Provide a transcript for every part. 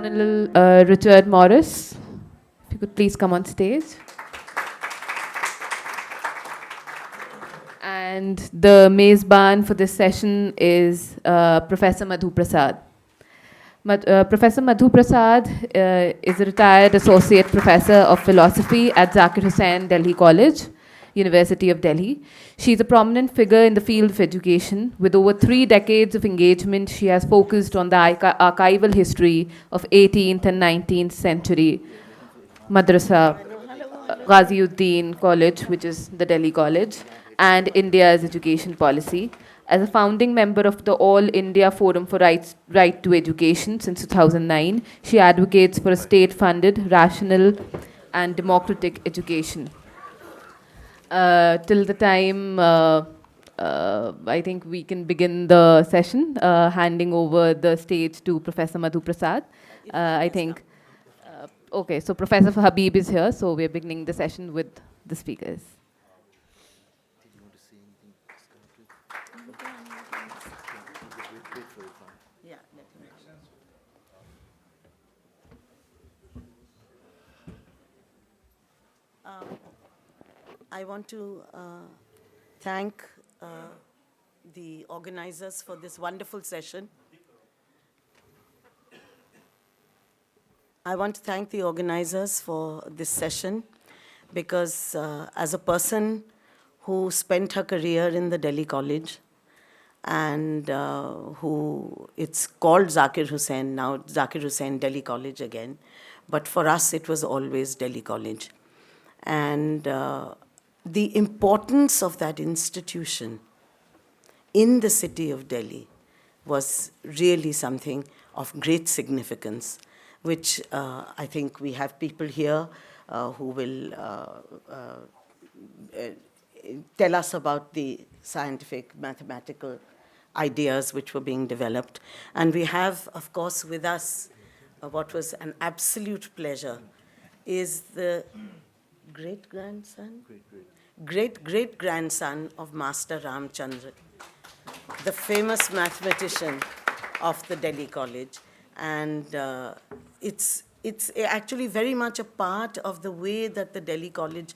Colonel Richard Maurice. If you could please come on stage. And the Mezban for this session is Professor Madhu Prasad. Professor Madhu Prasad is a retired associate professor of philosophy at Zakir Hussain Delhi College, University of Delhi. She is a prominent figure in the field of education. With over 3 decades of engagement, she has focused on the archival history of 18th and 19th century Madrasa, Ghaziuddin College, which is the Delhi College, and India's education policy. As a founding member of the All India Forum for Right to Education since 2009, she advocates for a state-funded, rational, and democratic education. Till the time, I think we can begin the session, handing over the stage to Professor Madhu Prasad. Okay, so Professor Habib is here, so we're beginning the session with the speakers. I want to thank the organizers for this wonderful session. I want to thank the organizers for this session because as a person who spent her career in the Delhi College and who, it's called Zakir Hussain, now Zakir Hussain Delhi College again, but for us it was always Delhi College. And the importance of that institution in the city of Delhi was really something of great significance, which I think we have people here who will tell us about the scientific, mathematical ideas which were being developed. And we have, of course, with us, what was an absolute pleasure, is the great-great-grandson of Master Ramchandra, the famous mathematician of the Delhi College. And it's actually very much a part of the way that the Delhi College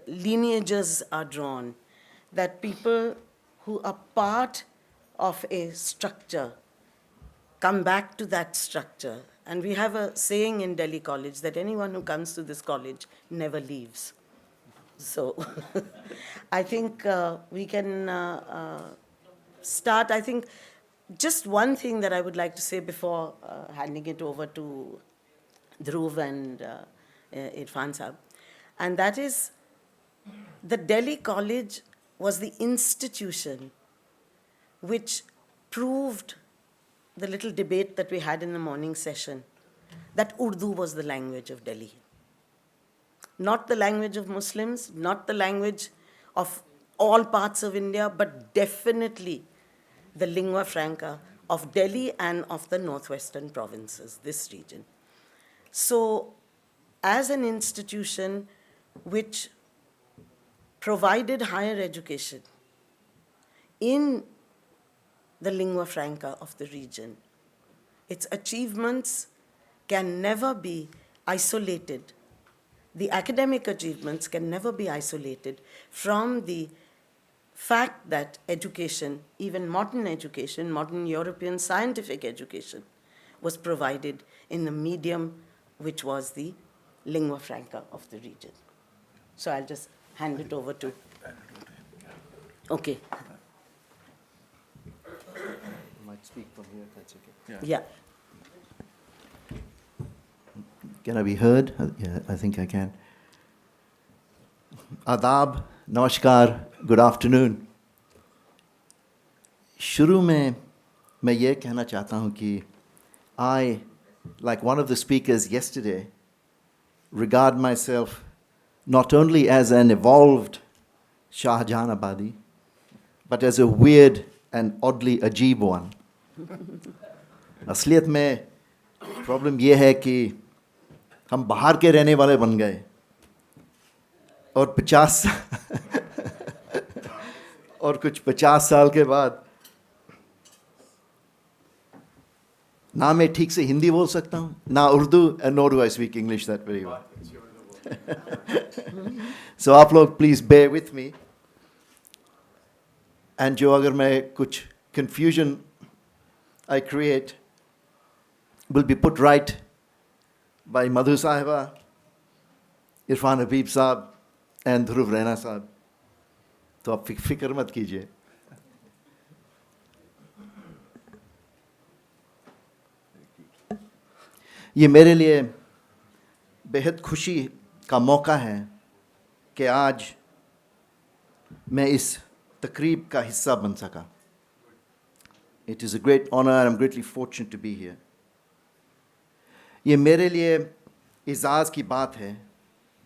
lineages are drawn, that people who are part of a structure come back to that structure. And we have a saying in Delhi College that anyone who comes to this college never leaves. So I think we can start. I think just one thing that I would like to say before handing it over to Dhruv and Irfan Sahab, and that is the Delhi College was the institution which proved the little debate that we had in the morning session, that Urdu was the language of Delhi. Not the language of Muslims, not the language of all parts of India, but definitely the lingua franca of Delhi and of the northwestern provinces, this region. So, as an institution which provided higher education in the lingua franca of the region, its achievements can never be isolated. The academic achievements can never be isolated from the fact that education, even modern education, modern European scientific education, was provided in the medium which was the lingua franca of the region. So I'll just hand it over to... Okay. Speak from here, if that's okay. Yeah. Can I be heard? Yeah, I think I can. Adab, namaskar, good afternoon. शुरू में मैं ये कहना चाहता हूँ कि I, like one of the speakers yesterday, regard myself not only as an evolved Shahjahanabadi, but as a weird and oddly ajeeb one. असलियत में प्रॉब्लम ये है कि हम बाहर के रहने वाले बन गए और 50 साल के बाद ना मैं ठीक से हिंदी बोल सकता हूँ, ना Urdu, and nor do I speak English that very well. So आप लोग please bear with me. And जो अगर मैं कुछ confusion I create will be put right by Madhu Sahiba, Irfan Habib Sahab, and Dhruv Raina Sahab. तो आप फिक्र मत कीजिए. ये मेरे लिए बेहद खुशी का मौका है कि आज मैं इस तकरीब का हिस्सा बन सका. It is a great honor and I'm greatly fortunate to be here. ये मेरे लिए इज़ाज़ की बात है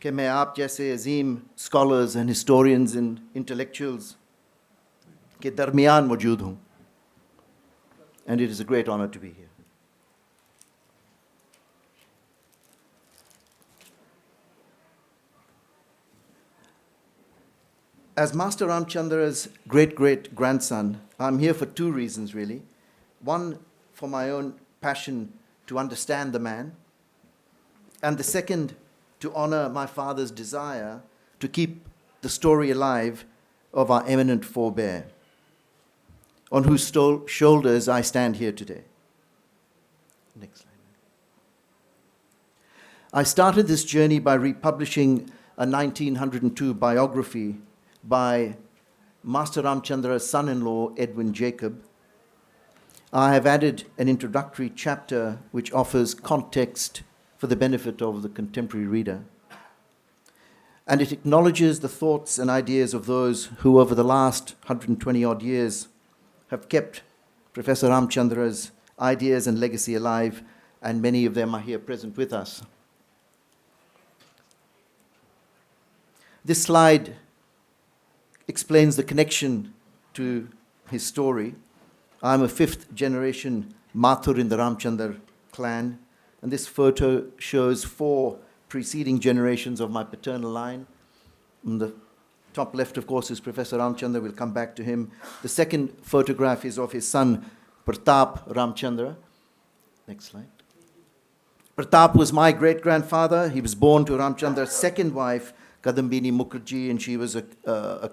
कि मैं आप जैसे अजीम scholars and historians and intellectuals के दरमियान मौजूद हूँ. And it is a great honor to be here. As Master Ramchandra's great-great-grandson, I'm here for two reasons, really. One, for my own passion to understand the man, and the second, to honor my father's desire to keep the story alive of our eminent forebear, on whose shoulders I stand here today. Next slide. I started this journey by republishing a 1902 biography by Master Ramchandra's son-in-law, Edwin Jacob. I have added an introductory chapter which offers context for the benefit of the contemporary reader. And it acknowledges the thoughts and ideas of those who over the last 120-odd years have kept Professor Ramchandra's ideas and legacy alive, and many of them are here present with us. This slide explains the connection to his story. I'm a fifth generation Mathur in the Ramchandra clan, and this photo shows 4 preceding generations of my paternal line. On the top left, of course, is Professor Ramchandra. We'll come back to him. The second photograph is of his son, Pratap Ramchandra. Next slide. Pratap was my great-grandfather. He was born to Ramchandra's second wife, Kadambini Mukherjee, and she was a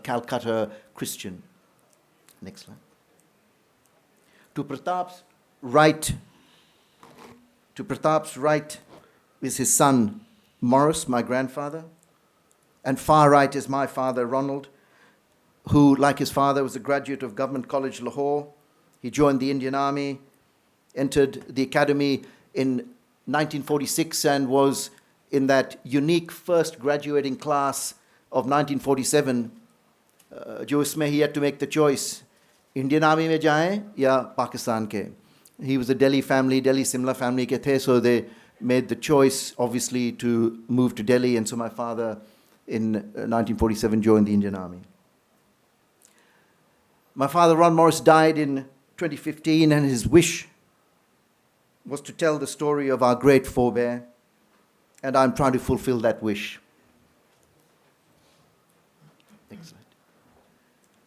Calcutta Christian. Next slide. To Pratap's right is his son, Maurice, my grandfather, and far right is my father, Ronald, who, like his father, was a graduate of Government College, Lahore. He joined the Indian Army, entered the academy in 1946, and was in that unique first graduating class of 1947, जो इसमें he had to make the choice, Indian Army में जाएं या Pakistan के. He was a Delhi Simla family के थे, so they made the choice, obviously, to move to Delhi, and so my father in 1947 joined the Indian Army. My father, Ron Morris, died in 2015, and his wish was to tell the story of our great forebear, and I'm trying to fulfill that wish. Next slide.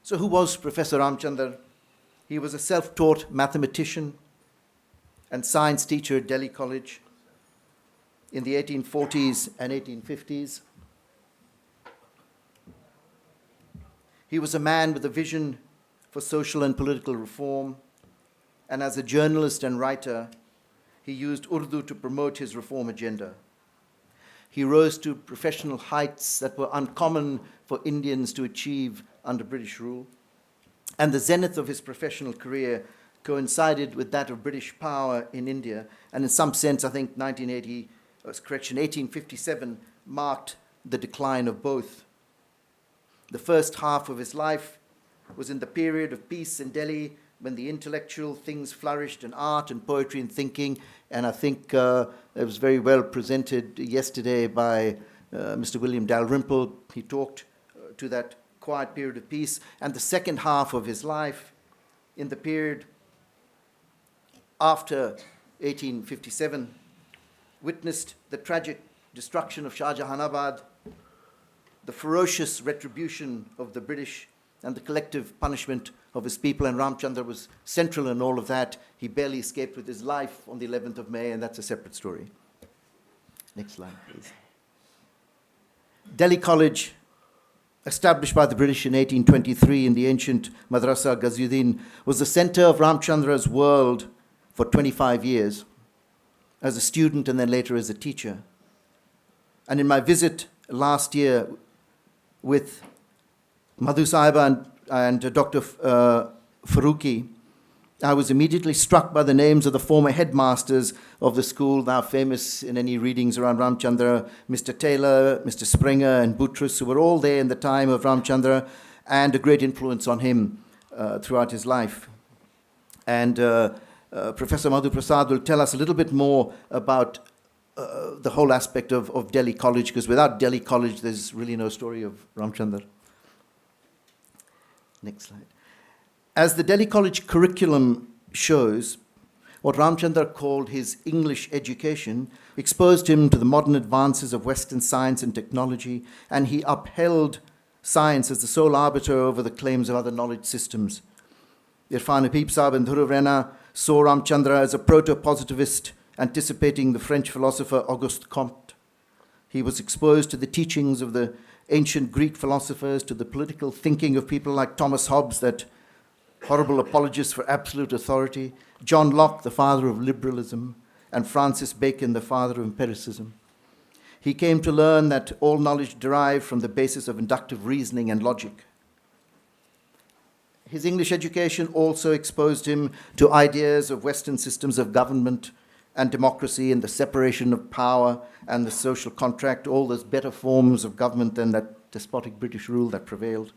So who was Professor Ramchandra? He was a self-taught mathematician and science teacher at Delhi College in the 1840s and 1850s. He was a man with a vision for social and political reform, and as a journalist and writer, he used Urdu to promote his reform agenda. He rose to professional heights that were uncommon for Indians to achieve under British rule. And the zenith of his professional career coincided with that of British power in India. And in some sense, I think 1857 marked the decline of both. The first half of his life was in the period of peace in Delhi, when the intellectual things flourished in art and poetry and thinking. And I think it was very well presented yesterday by Mr. William Dalrymple. He talked to that quiet period of peace. And the second half of his life, in the period after 1857, witnessed the tragic destruction of Shahjahanabad, the ferocious retribution of the British, and the collective punishment of his people, and Ramchandra was central in all of that. He barely escaped with his life on the 11th of May, and that's a separate story. Next slide, please. Delhi College, established by the British in 1823 in the ancient Madrasa Ghaziuddin, was the center of Ramchandra's world for 25 years, as a student and then later as a teacher. And in my visit last year with Madhu Sahiba and Dr. Farooqi, I was immediately struck by the names of the former headmasters of the school, now famous in any readings around Ramchandra, Mr. Taylor, Mr. Springer, and Buttress, who were all there in the time of Ramchandra and a great influence on him throughout his life. And Professor Madhu Prasad will tell us a little bit more about the whole aspect of Delhi College, because without Delhi College, there's really no story of Ramchandra. Next slide. As the Delhi College curriculum shows, what Ramchandra called his English education exposed him to the modern advances of Western science and technology, and he upheld science as the sole arbiter over the claims of other knowledge systems. Irfan Habib and Dhruv Raina saw Ramchandra as a proto-positivist, anticipating the French philosopher Auguste Comte. He was exposed to the teachings of the ancient Greek philosophers, to the political thinking of people like Thomas Hobbes, that horrible apologist for absolute authority, John Locke, the father of liberalism, and Francis Bacon, the father of empiricism. He came to learn that all knowledge derived from the basis of inductive reasoning and logic. His English education also exposed him to ideas of Western systems of government and democracy and the separation of power and the social contract, all those better forms of government than that despotic British rule that prevailed.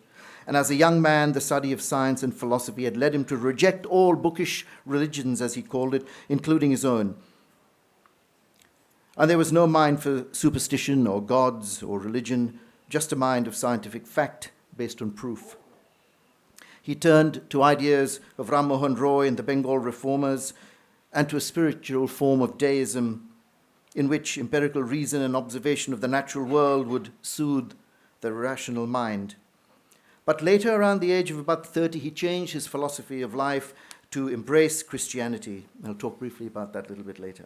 And as a young man, the study of science and philosophy had led him to reject all bookish religions, as he called it, including his own. And there was no mind for superstition or gods or religion, just a mind of scientific fact based on proof. He turned to ideas of Ram Mohan Roy and the Bengal reformers, and to a spiritual form of deism in which empirical reason and observation of the natural world would soothe the rational mind. But later, around the age of about 30, he changed his philosophy of life to embrace Christianity. I'll talk briefly about that a little bit later.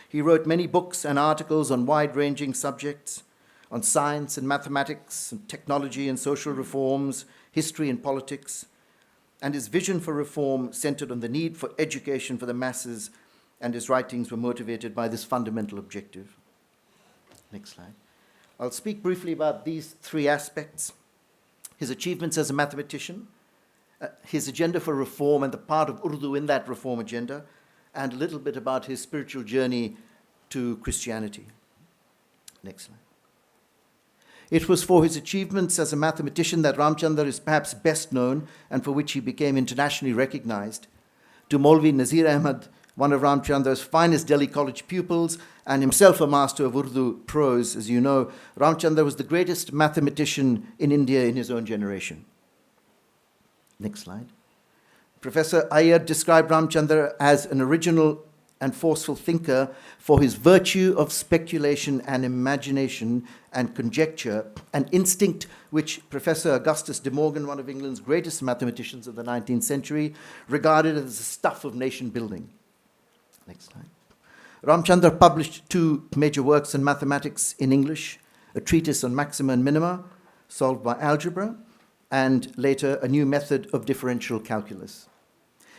He wrote many books and articles on wide-ranging subjects, on science and mathematics, and technology and social reforms, history and politics, and his vision for reform centered on the need for education for the masses, and his writings were motivated by this fundamental objective. Next slide. I'll speak briefly about these three aspects: his achievements as a mathematician, his agenda for reform and the part of Urdu in that reform agenda, and a little bit about his spiritual journey to Christianity. Next slide. It was for his achievements as a mathematician that Ramchandra is perhaps best known, and for which he became internationally recognized. To Maulvi Nazir Ahmad, one of Ramchandra's finest Delhi College pupils, and himself a master of Urdu prose, as you know, Ramchandra was the greatest mathematician in India in his own generation. Next slide. Professor Iyer described Ramchandra as an original and forceful thinker for his virtue of speculation and imagination and conjecture, an instinct which Professor Augustus de Morgan, one of England's greatest mathematicians of the 19th century, regarded as the stuff of nation building. Next slide. Ramchandra published two major works in mathematics in English, a treatise on maxima and minima, solved by algebra, and later a new method of differential calculus.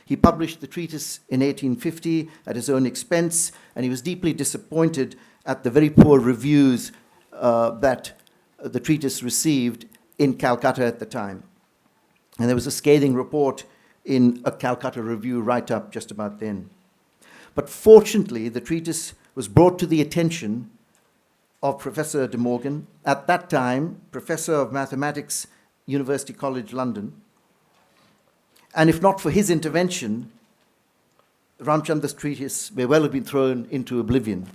He published the treatise in 1850 at his own expense, and he was deeply disappointed at the very poor reviews that the treatise received in Calcutta at the time. And there was a scathing report in a Calcutta review write-up just about then. But fortunately, the treatise was brought to the attention of Professor de Morgan, at that time Professor of Mathematics, University College London. And if not for his intervention, Ramchandra's treatise may well have been thrown into oblivion.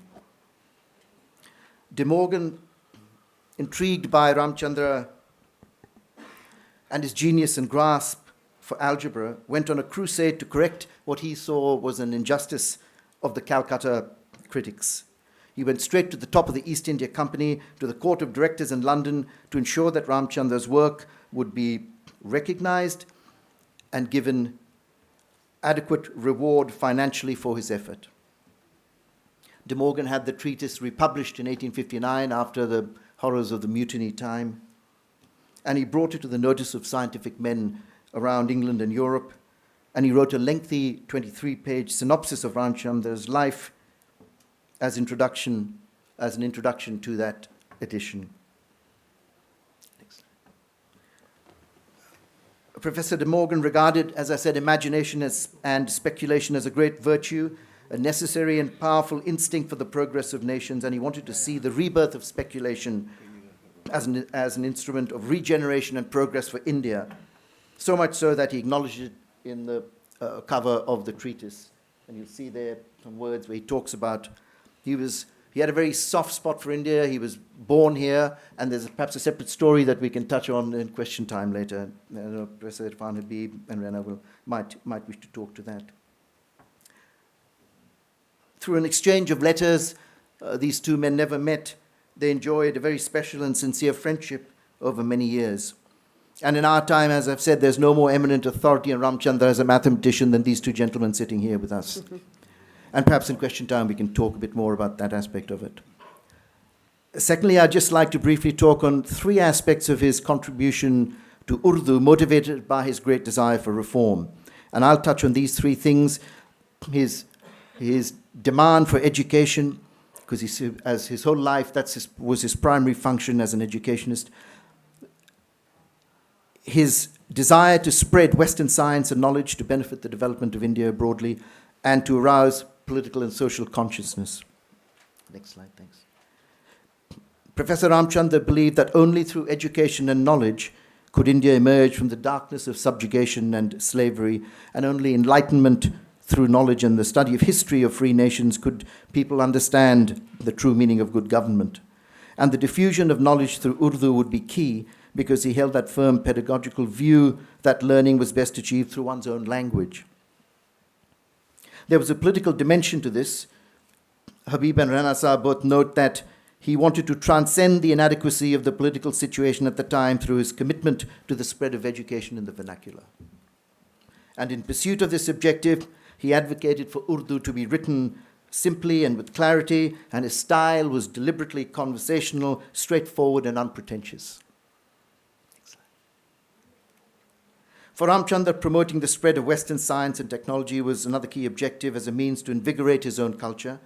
De Morgan, intrigued by Ramchandra and his genius and grasp for algebra, went on a crusade to correct what he saw was an injustice of the Calcutta critics. He went straight to the top of the East India Company, to the Court of Directors in London, to ensure that Ramchandra's work would be recognized and given adequate reward financially for his effort. De Morgan had the treatise republished in 1859 after the horrors of the mutiny time, and he brought it to the notice of scientific men around England and Europe, and he wrote a lengthy 23-page synopsis of Ramchandra's life as an introduction to that edition. Professor De Morgan regarded, as I said, imagination and speculation as a great virtue, a necessary and powerful instinct for the progress of nations, and he wanted to see the rebirth of speculation as an instrument of regeneration and progress for India, so much so that he acknowledged it in the cover of the treatise. And you'll see there some words where he talks about he had a very soft spot for India. He was born here, and there's perhaps a separate story that we can touch on in question time later. Professor Irfan Habib and Raina might wish to talk to that. Through an exchange of letters, these two men never met. They enjoyed a very special and sincere friendship over many years. And in our time, as I've said, there's no more eminent authority on Ramchandra as a mathematician than these two gentlemen sitting here with us. And perhaps in question time we can talk a bit more about that aspect of it. Secondly, I'd just like to briefly talk on three aspects of his contribution to Urdu, motivated by his great desire for reform. And I'll touch on these three things: his demand for education, because as his whole life was his primary function as an educationist; his desire to spread Western science and knowledge to benefit the development of India broadly, and to arouse political and social consciousness. Next slide, thanks. Professor Ramchandra believed that only through education and knowledge could India emerge from the darkness of subjugation and slavery, and only enlightenment through knowledge and the study of history of free nations could people understand the true meaning of good government. And the diffusion of knowledge through Urdu would be key, because he held that firm pedagogical view that learning was best achieved through one's own language. There was a political dimension to this. Habib and Raina Saab both note that he wanted to transcend the inadequacy of the political situation at the time through his commitment to the spread of education in the vernacular. And in pursuit of this objective, he advocated for Urdu to be written simply and with clarity, and his style was deliberately conversational, straightforward, and unpretentious. For Ramchandra, promoting the spread of Western science and technology was another key objective as a means to invigorate his own culture.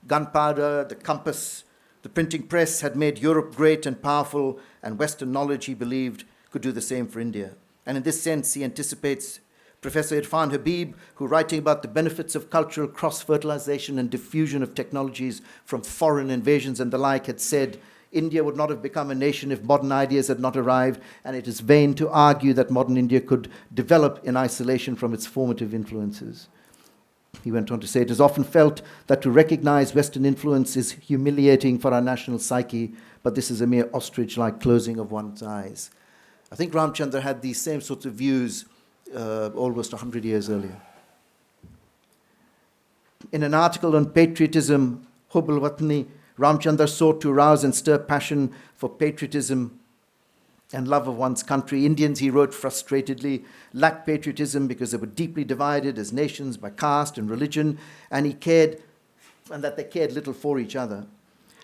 Gunpowder, the compass, the printing press had made Europe great and powerful, and Western knowledge, he believed, could do the same for India. And in this sense, he anticipates Professor Irfan Habib, who, writing about the benefits of cultural cross-fertilization and diffusion of technologies from foreign invasions and the like, had said, India would not have become a nation if modern ideas had not arrived, and it is vain to argue that modern India could develop in isolation from its formative influences. He went on to say, it is often felt that to recognize Western influence is humiliating for our national psyche, but this is a mere ostrich-like closing of one's eyes. I think Ramchandra had these same sorts of views almost 100 years earlier. In an article on patriotism, Hubb al-Watani, Ramchandra sought to arouse and stir passion for patriotism and love of one's country. Indians, he wrote frustratedly, lacked patriotism because they were deeply divided as nations by caste and religion, and that they cared little for each other.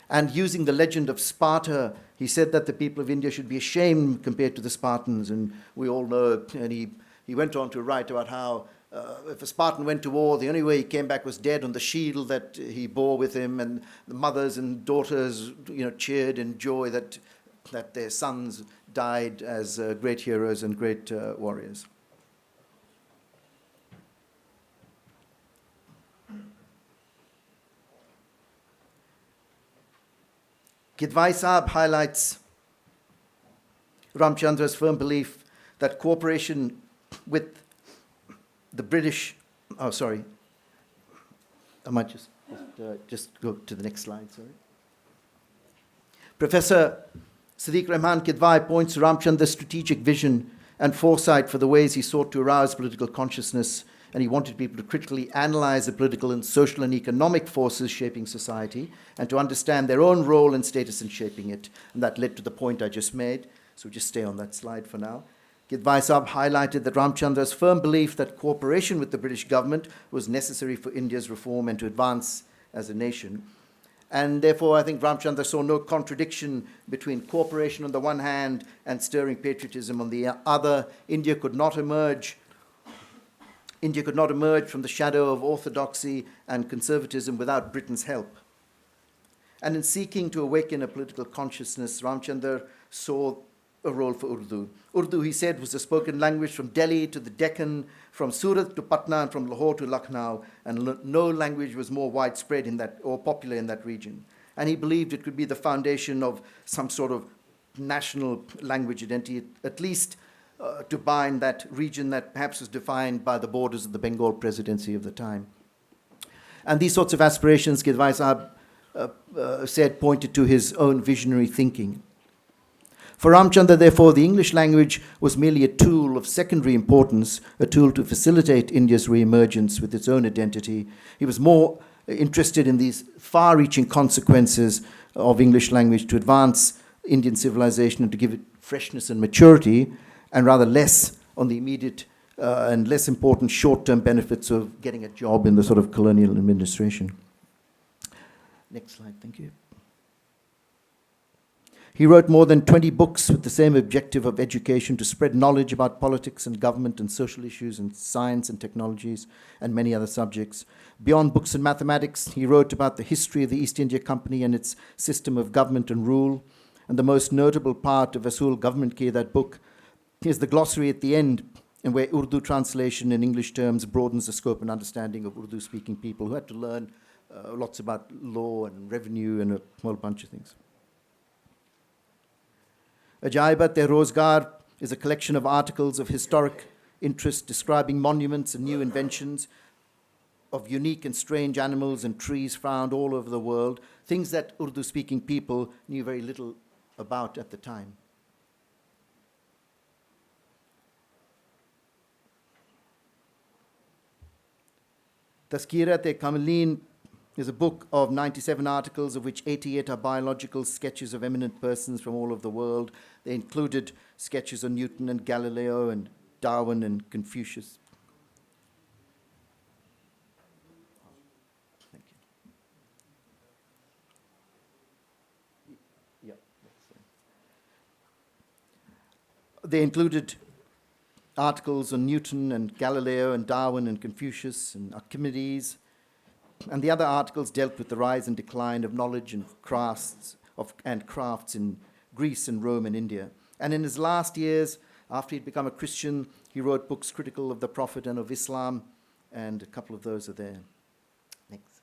And using the legend of Sparta, he said that the people of India should be ashamed compared to the Spartans, and we all know, and he went on to write about how if a Spartan went to war, the only way he came back was dead on the shield that he bore with him, and the mothers and daughters, cheered in joy that their sons died as great heroes and great warriors. Gidwai Saab highlights Ramchandra's firm belief that cooperation with the British, I might just go to the next slide, sorry. Professor Sadiq Rahman Kidwai points to Ramchandra's strategic vision and foresight for the ways he sought to arouse political consciousness, and he wanted people to critically analyze the political and social and economic forces shaping society and to understand their own role and status in shaping it. And that led to the point I just made, so just stay on that slide for now. Gidwai Sahib highlighted that Ramchandra's firm belief that cooperation with the British government was necessary for India's reform and to advance as a nation. And therefore, I think Ramchandra saw no contradiction between cooperation on the one hand and stirring patriotism on the other. India could not emerge from the shadow of orthodoxy and conservatism without Britain's help. And in seeking to awaken a political consciousness, Ramchandra saw a role for Urdu. Urdu, he said, was the spoken language from Delhi to the Deccan, from Surat to Patna, and from Lahore to Lucknow, and no language was more widespread in that or popular in that region. And he believed it could be the foundation of some sort of national language identity, at least to bind that region that perhaps was defined by the borders of the Bengal presidency of the time. And these sorts of aspirations, Gidwai Sahib said, pointed to his own visionary thinking. For Ramchandra, therefore, the English language was merely a tool of secondary importance, a tool to facilitate India's re-emergence with its own identity. He was more interested in these far-reaching consequences of English language to advance Indian civilization and to give it freshness and maturity, and rather less on the immediate and less important short-term benefits of getting a job in the sort of colonial administration. Next slide, thank you. He wrote more than 20 books with the same objective of education, to spread knowledge about politics and government and social issues and science and technologies and many other subjects. Beyond books and mathematics, he wrote about the history of the East India Company and its system of government and rule. And the most notable part of Asul Government Ki, that book, is the glossary at the end, and where Urdu translation in English terms broadens the scope and understanding of Urdu-speaking people who had to learn lots about law and revenue and a whole bunch of things. Ajaibat-e-Rozgar is a collection of articles of historic interest describing monuments and new inventions of unique and strange animals and trees found all over the world, things that Urdu-speaking people knew very little about at the time. Tazkirat-e-Kamilin is a book of 97 articles, of which 88 are biological sketches of eminent persons from all over the world. They included sketches on Newton and Galileo and Darwin and Confucius. Thank you. Yeah, they included articles on Newton and Galileo and Darwin and Confucius and Archimedes. And the other articles dealt with the rise and decline of knowledge and crafts in Greece and Rome and India. And in his last years, after he'd become a Christian, he wrote books critical of the Prophet and of Islam, and a couple of those are there. Next.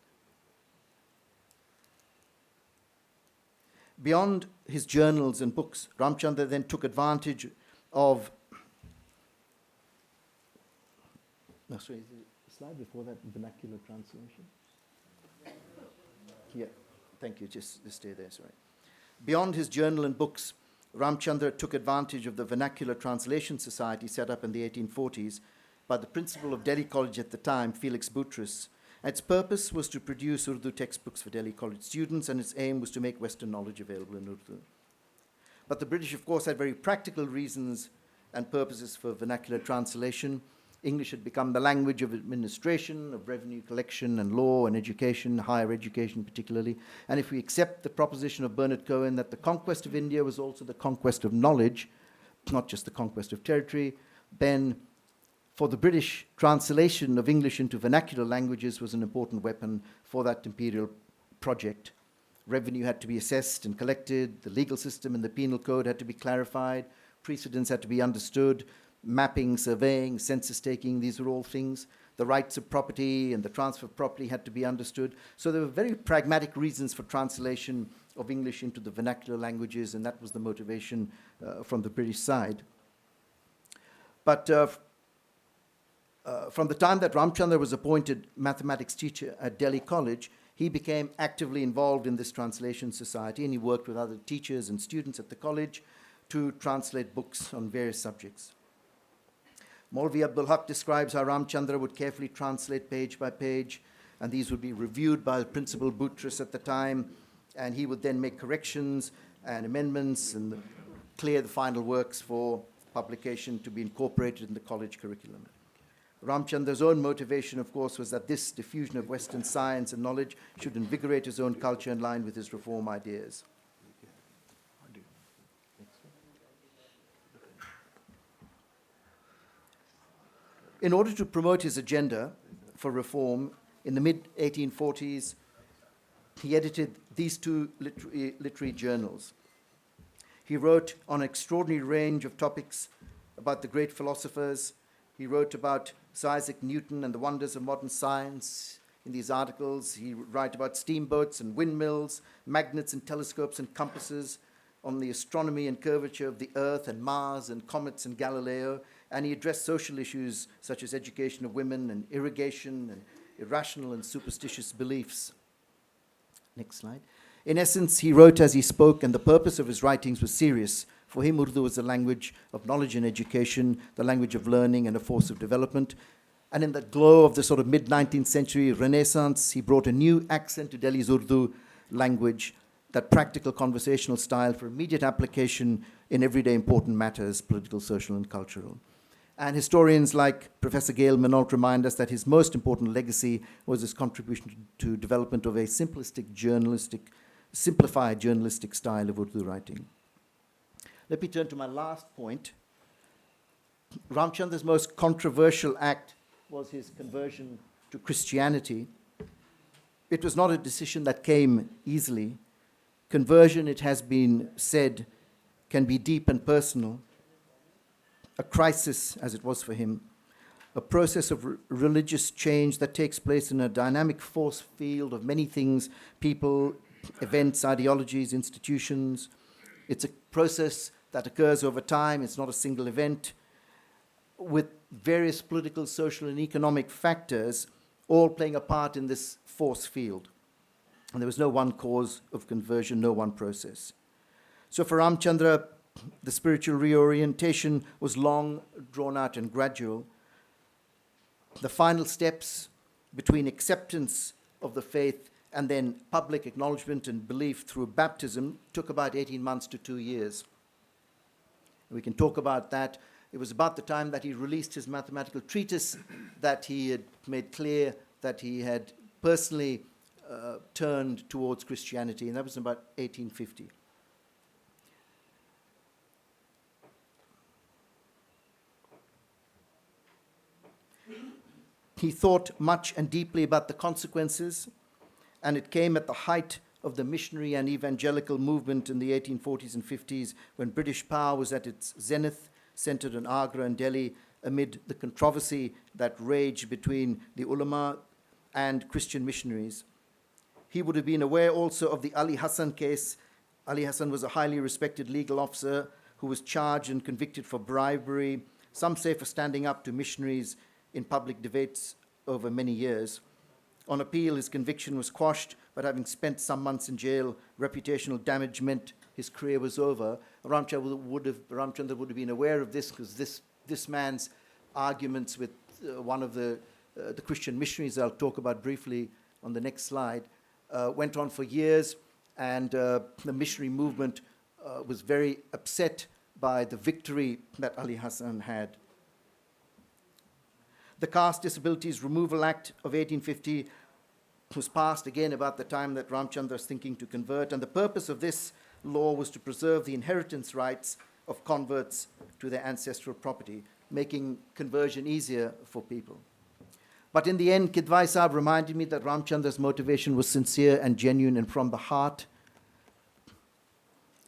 Beyond his journals and books, Ramchandra then took advantage of... No, sorry, is there a slide before that, vernacular translation? Yeah, thank you. Just stay there, sorry. Beyond his journal and books, Ramchandra took advantage of the Vernacular Translation Society set up in the 1840s by the principal of Delhi College at the time, Felix Boutros. Its purpose was to produce Urdu textbooks for Delhi College students, and its aim was to make Western knowledge available in Urdu. But the British, of course, had very practical reasons and purposes for vernacular translation. English had become the language of administration, of revenue collection and law and education, higher education particularly. And if we accept the proposition of Bernard Cohen that the conquest of India was also the conquest of knowledge, not just the conquest of territory, then for the British, translation of English into vernacular languages was an important weapon for that imperial project. Revenue had to be assessed and collected, the legal system and the penal code had to be clarified, precedents had to be understood, mapping, surveying, census taking, these were all things. The rights of property and the transfer of property had to be understood. So there were very pragmatic reasons for translation of English into the vernacular languages, and that was the motivation from the British side. But from the time that Ramchandra was appointed mathematics teacher at Delhi College, he became actively involved in this translation society, and he worked with other teachers and students at the college to translate books on various subjects. Maulvi Abdul Haq describes how Ramchandra would carefully translate page by page, and these would be reviewed by the principal Boutros at the time, and he would then make corrections and amendments and clear the final works for publication to be incorporated in the college curriculum. Ramchandra's own motivation, of course, was that this diffusion of Western science and knowledge should invigorate his own culture in line with his reform ideas. In order to promote his agenda for reform, in the mid-1840s, he edited these two literary journals. He wrote on an extraordinary range of topics about the great philosophers. He wrote about Sir Isaac Newton and the wonders of modern science. In these articles, he wrote about steamboats and windmills, magnets and telescopes and compasses, on the astronomy and curvature of the Earth and Mars and comets and Galileo. And he addressed social issues such as education of women and irrigation and irrational and superstitious beliefs. Next slide. In essence, he wrote as he spoke, and the purpose of his writings was serious. For him, Urdu was the language of knowledge and education, the language of learning and a force of development. And in the glow of the sort of mid-19th century Renaissance, he brought a new accent to Delhi's Urdu language, that practical conversational style for immediate application in everyday important matters, political, social, and cultural. And historians like Professor Gail Minault remind us that his most important legacy was his contribution to development of a simplified journalistic style of Urdu writing. Let me turn to my last point. Ramchandra's most controversial act was his conversion to Christianity. It was not a decision that came easily. Conversion, it has been said, can be deep and personal. A crisis, as it was for him, a process of religious change that takes place in a dynamic force field of many things, people, events, ideologies, institutions. It's a process that occurs over time. It's not a single event, with various political, social, and economic factors all playing a part in this force field. And there was no one cause of conversion, no one process. So for Ramchandra, the spiritual reorientation was long, drawn out, and gradual. The final steps between acceptance of the faith and then public acknowledgement and belief through baptism took about 18 months to 2 years. We can talk about that. It was about the time that he released his mathematical treatise that he had made clear that he had personally turned towards Christianity, and that was about 1850. He thought much and deeply about the consequences, and it came at the height of the missionary and evangelical movement in the 1840s and 50s, when British power was at its zenith, centered in Agra and Delhi, amid the controversy that raged between the ulama and Christian missionaries. He would have been aware also of the Ali Hassan case. Ali Hassan was a highly respected legal officer who was charged and convicted for bribery, some say for standing up to missionaries in public debates over many years. On appeal, his conviction was quashed, but having spent some months in jail, reputational damage meant his career was over. Ramchandra would have been aware of this, because this man's arguments with one of the Christian missionaries I'll talk about briefly on the next slide, went on for years, and the missionary movement was very upset by the victory that Ali Hassan had. The Caste Disabilities Removal Act of 1850 was passed again about the time that Ramchandra was thinking to convert, and the purpose of this law was to preserve the inheritance rights of converts to their ancestral property, making conversion easier for people. But in the end, Kidwai Sahib reminded me that Ramchandra's motivation was sincere and genuine and from the heart.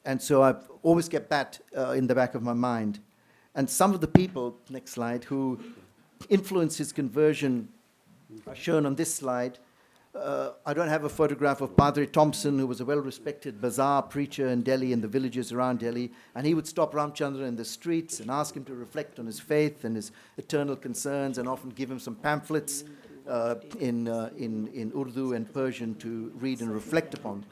And so I've always kept that in the back of my mind. And some of the people, next slide, who influenced his conversion are shown on this slide. I don't have a photograph of Padre Thompson, who was a well-respected bazaar preacher in Delhi and the villages around Delhi, and he would stop Ramchandra in the streets and ask him to reflect on his faith and his eternal concerns, and often give him some pamphlets in Urdu and Persian to read and reflect upon.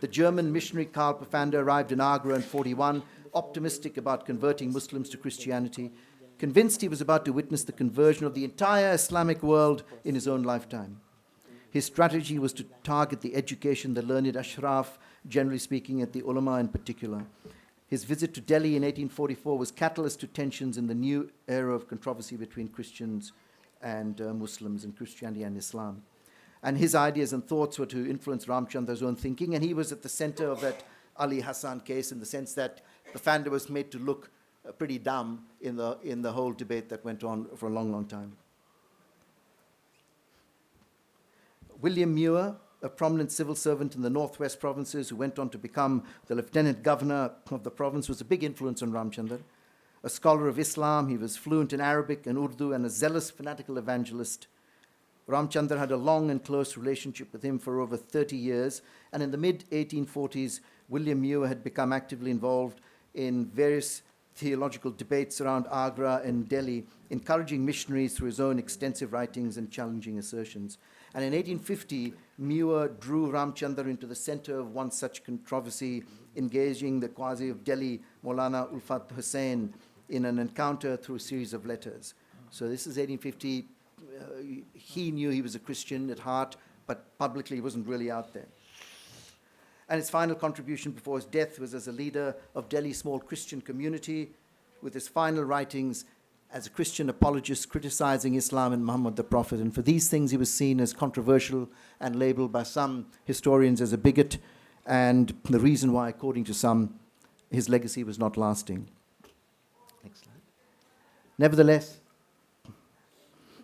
The German missionary Karl Pafander arrived in Agra in 1941, optimistic about converting Muslims to Christianity, convinced he was about to witness the conversion of the entire Islamic world in his own lifetime. His strategy was to target the education, the learned ashraf, generally speaking, at the ulama in particular. His visit to Delhi in 1844 was catalyst to tensions in the new era of controversy between Christians and Muslims, and Christianity and Islam. And his ideas and thoughts were to influence Ramchandra's own thinking, and he was at the center of that Ali Hassan case in the sense that the Founder was made to look pretty dumb in the whole debate that went on for a long, long time. William Muir, a prominent civil servant in the northwest provinces who went on to become the lieutenant governor of the province, was a big influence on Ramchandra. A scholar of Islam, he was fluent in Arabic and Urdu and a zealous fanatical evangelist. Ramchandra had a long and close relationship with him for over 30 years, and in the mid-1840s, William Muir had become actively involved in various theological debates around Agra and Delhi, encouraging missionaries through his own extensive writings and challenging assertions. And in 1850, Muir drew Ramchandra into the center of one such controversy, engaging the Qazi of Delhi, Maulana Ulfat Hussain, in an encounter through a series of letters. So this is 1850. He knew he was a Christian at heart, but publicly he wasn't really out there. And his final contribution before his death was as a leader of Delhi's small Christian community, with his final writings as a Christian apologist criticizing Islam and Muhammad the Prophet. And for these things he was seen as controversial and labeled by some historians as a bigot, and the reason why, according to some, his legacy was not lasting. Next slide. Nevertheless,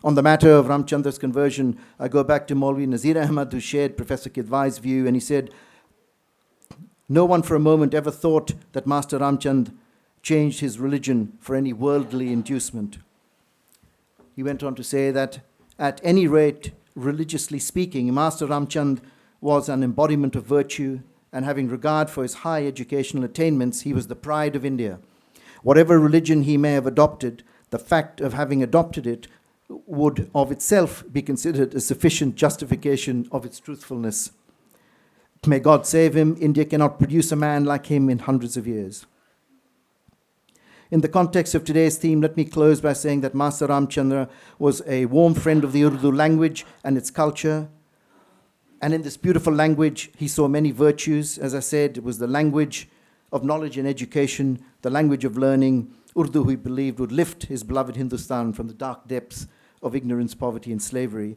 on the matter of Ramchandra's conversion, I go back to Maulvi Nazir Ahmad, who shared Professor Kidwai's view, and he said, "No one for a moment ever thought that Master Ramchand changed his religion for any worldly inducement." He went on to say that, at any rate, religiously speaking, Master Ramchand was an embodiment of virtue, and having regard for his high educational attainments, he was the pride of India. Whatever religion he may have adopted, the fact of having adopted it would of itself be considered a sufficient justification of its truthfulness. May God save him. India cannot produce a man like him in hundreds of years. In the context of today's theme, let me close by saying that Master Ramchandra was a warm friend of the Urdu language and its culture. And in this beautiful language, he saw many virtues. As I said, it was the language of knowledge and education, the language of learning. Urdu, he believed, would lift his beloved Hindustan from the dark depths of ignorance, poverty, and slavery.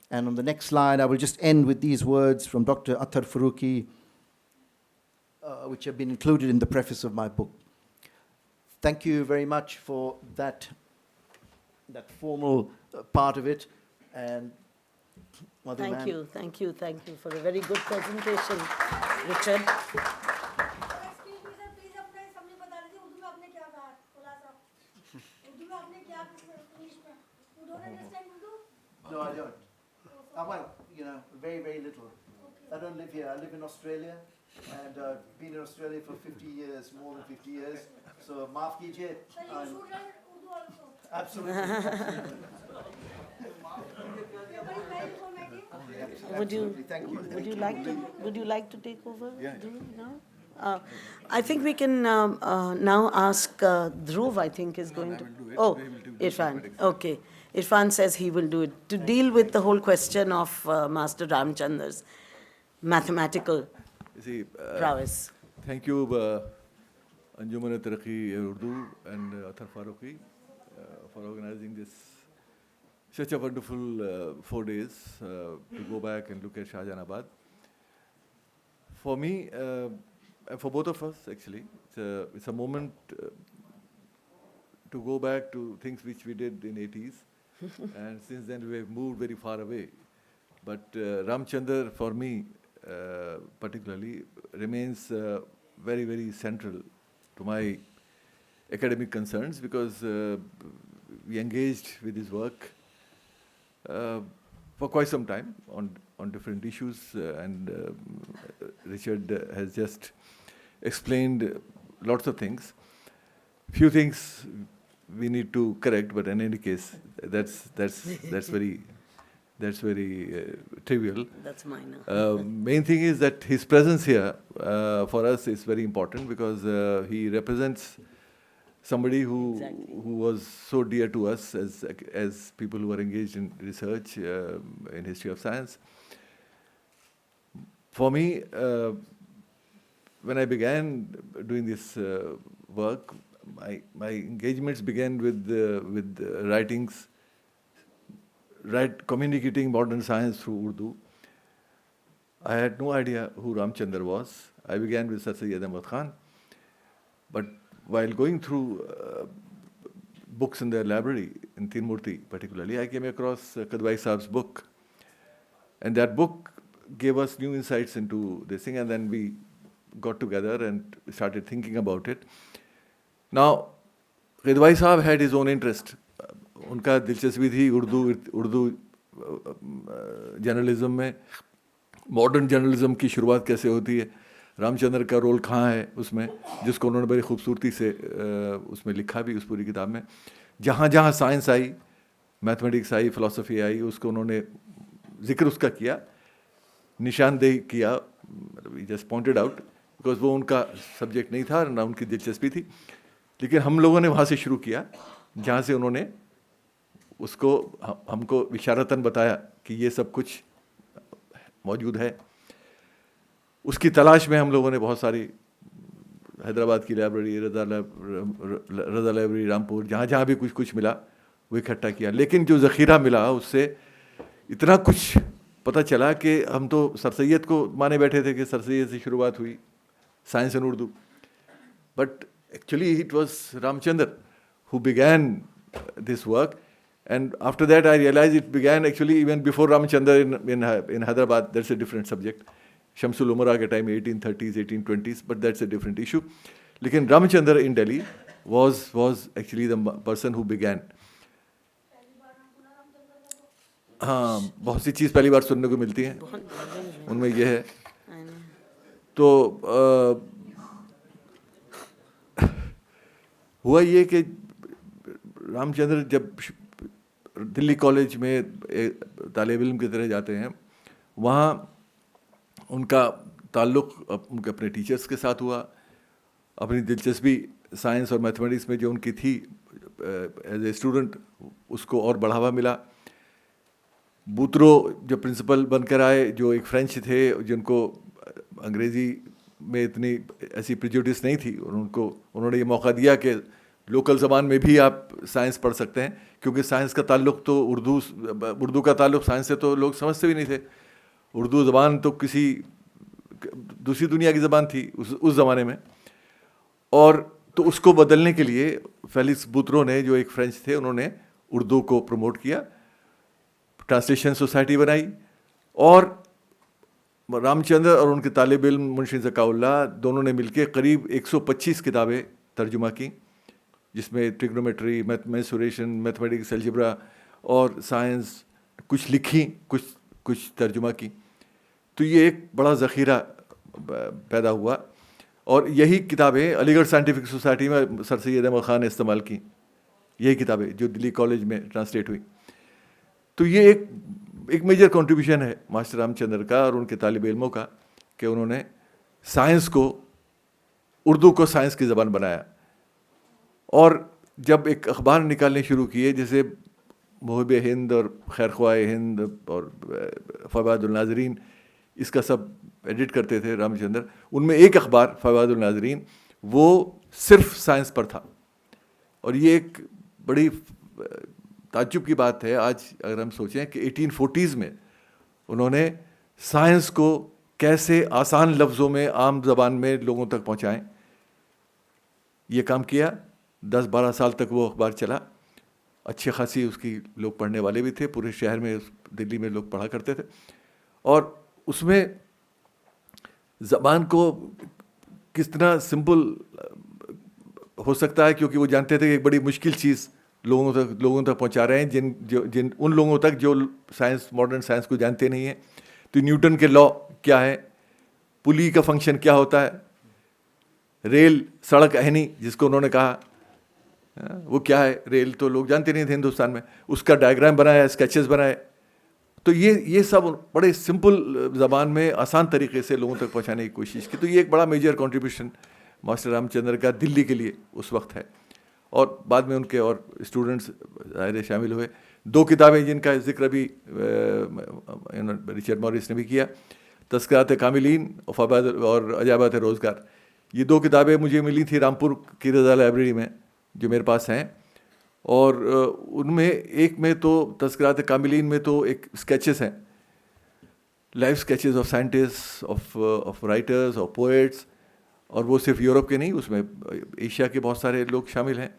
And on the next slide, I will just end with these words from Dr. Athar Farooqi, which have been included in the preface of my book. Thank you very much for that formal part of it. And Madhu, Thank ma'am. you for a very good presentation, Richard. Excuse me, sir, please अपने सामने बता दीजिए उर्दू में आपने क्या कहा थोड़ा सा उर्दू में आपने क्या इंग्लिश में you don't understand Urdu? No, I don't. Well, very, very little. I don't live here. I live in Australia, and been in Australia for 50 years, more than 50 years. So, maaf kijiye. Sir, you should learn Urdu also. Absolutely. You're very informative. Absolutely. Thank you. Would you like to take over? Yeah. No? I think we can now ask Dhruv, I think, is going to. Oh, Irfan. Okay. Irfan says he will do it to deal with the whole question of Master Ramchandra's mathematical prowess. Thank you, Anjuman Taraqi Urdu and Athar Farooqi for organizing this such a wonderful 4 days to go back and look at Shahjahanabad. For me, for both of us actually, it's a moment to go back to things which we did in 80s. And since then we have moved very far away. But Ramchandra, for me particularly, remains very, very central to my academic concerns, because we engaged with his work for quite some time on different issues, and Richard has just explained lots of things. Few things we need to correct, but in any case, that's very trivial. That's mine. Main thing is that his presence here for us is very important, because he represents somebody who was so dear to us as people who are engaged in research in history of science. For me, when I began doing this work, my engagements began with writings, communicating modern science through Urdu. I had no idea who Ramchandra was. I began with Sir Syed Ahmad Khan. But while going through books in their library, in Tinmurti particularly, I came across Kadwai Saab's book. And that book gave us new insights into this thing, and then we got together and started thinking about it. Now, Kadwai Saab had his own interest. उनका दिलचस्पी थी Urdu journalism में, modern journalism की शुरुआत कैसे होती है, रामचंद्र का रोल कहाँ है उसमें, जिसको उन्होंने बड़ी खूबसूरती से उसमें लिखा भी उस पूरी किताब में. जहाँ जहाँ साइंस आई, मैथमेटिक्स आई, फ़िलासफ़ी आई, उसको उन्होंने जिक्र उसका किया, निशानदेही किया, जस्ट पॉइंटेड आउट, बिकॉज वो उनका सब्जेक्ट नहीं था, ना उनकी दिलचस्पी थी. लेकिन हम लोगों ने वहाँ से शुरू किया, जहाँ से उन्होंने उसको हमको इशारतन बताया कि ये सब कुछ मौजूद है. उसकी तलाश में हम लोगों ने बहुत सारी, हैदराबाद की लाइब्रेरी, रज़ा लाइब्रेरी, रामपुर, जहाँ जहाँ भी कुछ मिला वो इकट्ठा किया. लेकिन जो ज़ख़ीरा मिला उससे इतना कुछ पता चला कि हम तो सर सैयद को माने बैठे थे कि सर सैयद से शुरुआत हुई science in Urdu. But actually it was Ramchandra who began this work, and after that I realized it began actually even before Ramchandra in Hyderabad. That's a different subject. Shamsul Umara ke time 1830s, 1820s, but that's a different issue. Lekin Ramchandra in Delhi was actually the person who began. हाँ, बहुत सी चीज़ पहली बार सुनने को मिलती हैं, उनमें ये है. तो हुआ ये कि रामचंद्र जब दिल्ली कॉलेज में तालिब इल्म की तरह जाते हैं, वहाँ उनका ताल्लुक़ उनके अपने टीचर्स के साथ हुआ. अपनी दिलचस्पी साइंस और मैथमेटिक्स में जो उनकी थी एज ए स्टूडेंट, उसको और बढ़ावा मिला. बूत्रो जो प्रिंसिपल बनकर आए, जो एक फ्रेंच थे जिनको अंग्रेज़ी में इतनी ऐसी प्रेजुडिस नहीं थी, और उन्होंने ये मौका दिया कि लोकल ज़बान में भी आप साइंस पढ़ सकते हैं, क्योंकि साइंस का ताल्लुक़ तो उर्दू का ताल्लुक़ साइंस से तो लोग समझते भी नहीं थे. उर्दू ज़बान तो किसी दूसरी दुनिया की ज़बान थी उस ज़माने में. और तो उसको बदलने के लिए फेलिक्स बूत्रो ने, जो एक फ्रेंच थे, उन्होंने उर्दू को प्रमोट किया, ट्रांसलेशन सोसाइटी बनाई, और रामचंद्र और उनके तालिब इल्म मुंशी ज़काउल्लाह दोनों ने मिलकर करीब 125 किताबें तर्जुमा की, जिसमें ट्रिग्नोमेट्री, मेंसुरेशन, मैथमेटिक्स, अलजेब्रा और साइंस कुछ लिखी, कुछ तर्जुमा की. तो ये एक बड़ा ज़ख़ीरा पैदा हुआ, और यही किताबें अलीगढ़ साइंटिफिक सोसाइटी में सर सैयद अहमद ख़ान ने इस्तेमाल की, यही किताबें जो दिल्ली कॉलेज में ट्रांसलेट हुई. तो ये एक मेजर कंट्रीब्यूशन है मास्टर रामचंद्र का और उनके तालिब इल्मों का, कि उन्होंने साइंस को, उर्दू को साइंस की ज़बान बनाया. और जब एक अखबार निकालने शुरू किए, जैसे मुहिब हिंद और खैरख्वाह हिंद और फवादुल नाज़रीन, इसका सब एडिट करते थे रामचंद्र. उनमें एक अखबार फवादुल नाज़रीन, वो सिर्फ साइंस पर था. और ये एक बड़ी ताज्जुब की बात है आज अगर हम सोचें कि 1840s में उन्होंने साइंस को कैसे आसान लफ्ज़ों में, आम ज़बान में लोगों तक पहुँचाएं, ये काम किया. 10-12 साल तक वो अखबार चला. अच्छी खासी उसकी लोग पढ़ने वाले भी थे, पूरे शहर में, दिल्ली में लोग पढ़ा करते थे. और उसमें ज़बान को कितना सिंपल हो सकता है, क्योंकि वो जानते थे कि एक बड़ी मुश्किल चीज़ लोगों तक पहुंचा रहे हैं, उन लोगों तक जो साइंस, मॉडर्न साइंस को जानते नहीं हैं. तो न्यूटन के लॉ क्या है, पुली का फंक्शन क्या होता है, रेल सड़क अहनी जिसको उन्होंने कहा, वो क्या है, रेल तो लोग जानते नहीं थे हिंदुस्तान में, उसका डायग्राम बनाया, स्केचेस बनाए. तो ये सब बड़े सिंपल ज़बान में आसान तरीके से लोगों तक पहुंचाने की कोशिश की. तो ये एक बड़ा मेजर कंट्रीब्यूशन मास्टर रामचंद्र का दिल्ली के लिए उस वक्त है. और बाद में उनके और स्टूडेंट्स ज़ाहिर शामिल हुए. 2 किताबें जिनका जिक्र अभी रिचर्ड मॉरिस ने भी किया. تذکرات کاملین اور عجائبات روزگار. یہ 2 کتابیں مجھے ملی تھی رامپور کی رضا لائبریری میں جو میرے پاس ہیں, اور ان میں ایک میں تو تذکرات کاملین میں تو ایک اسکیچز ہیں, life sketches of scientists, of writers, of poets, اور وہ صرف یورپ کے نہیں, اس میں ایشیا کے بہت سارے لوگ شامل ہیں,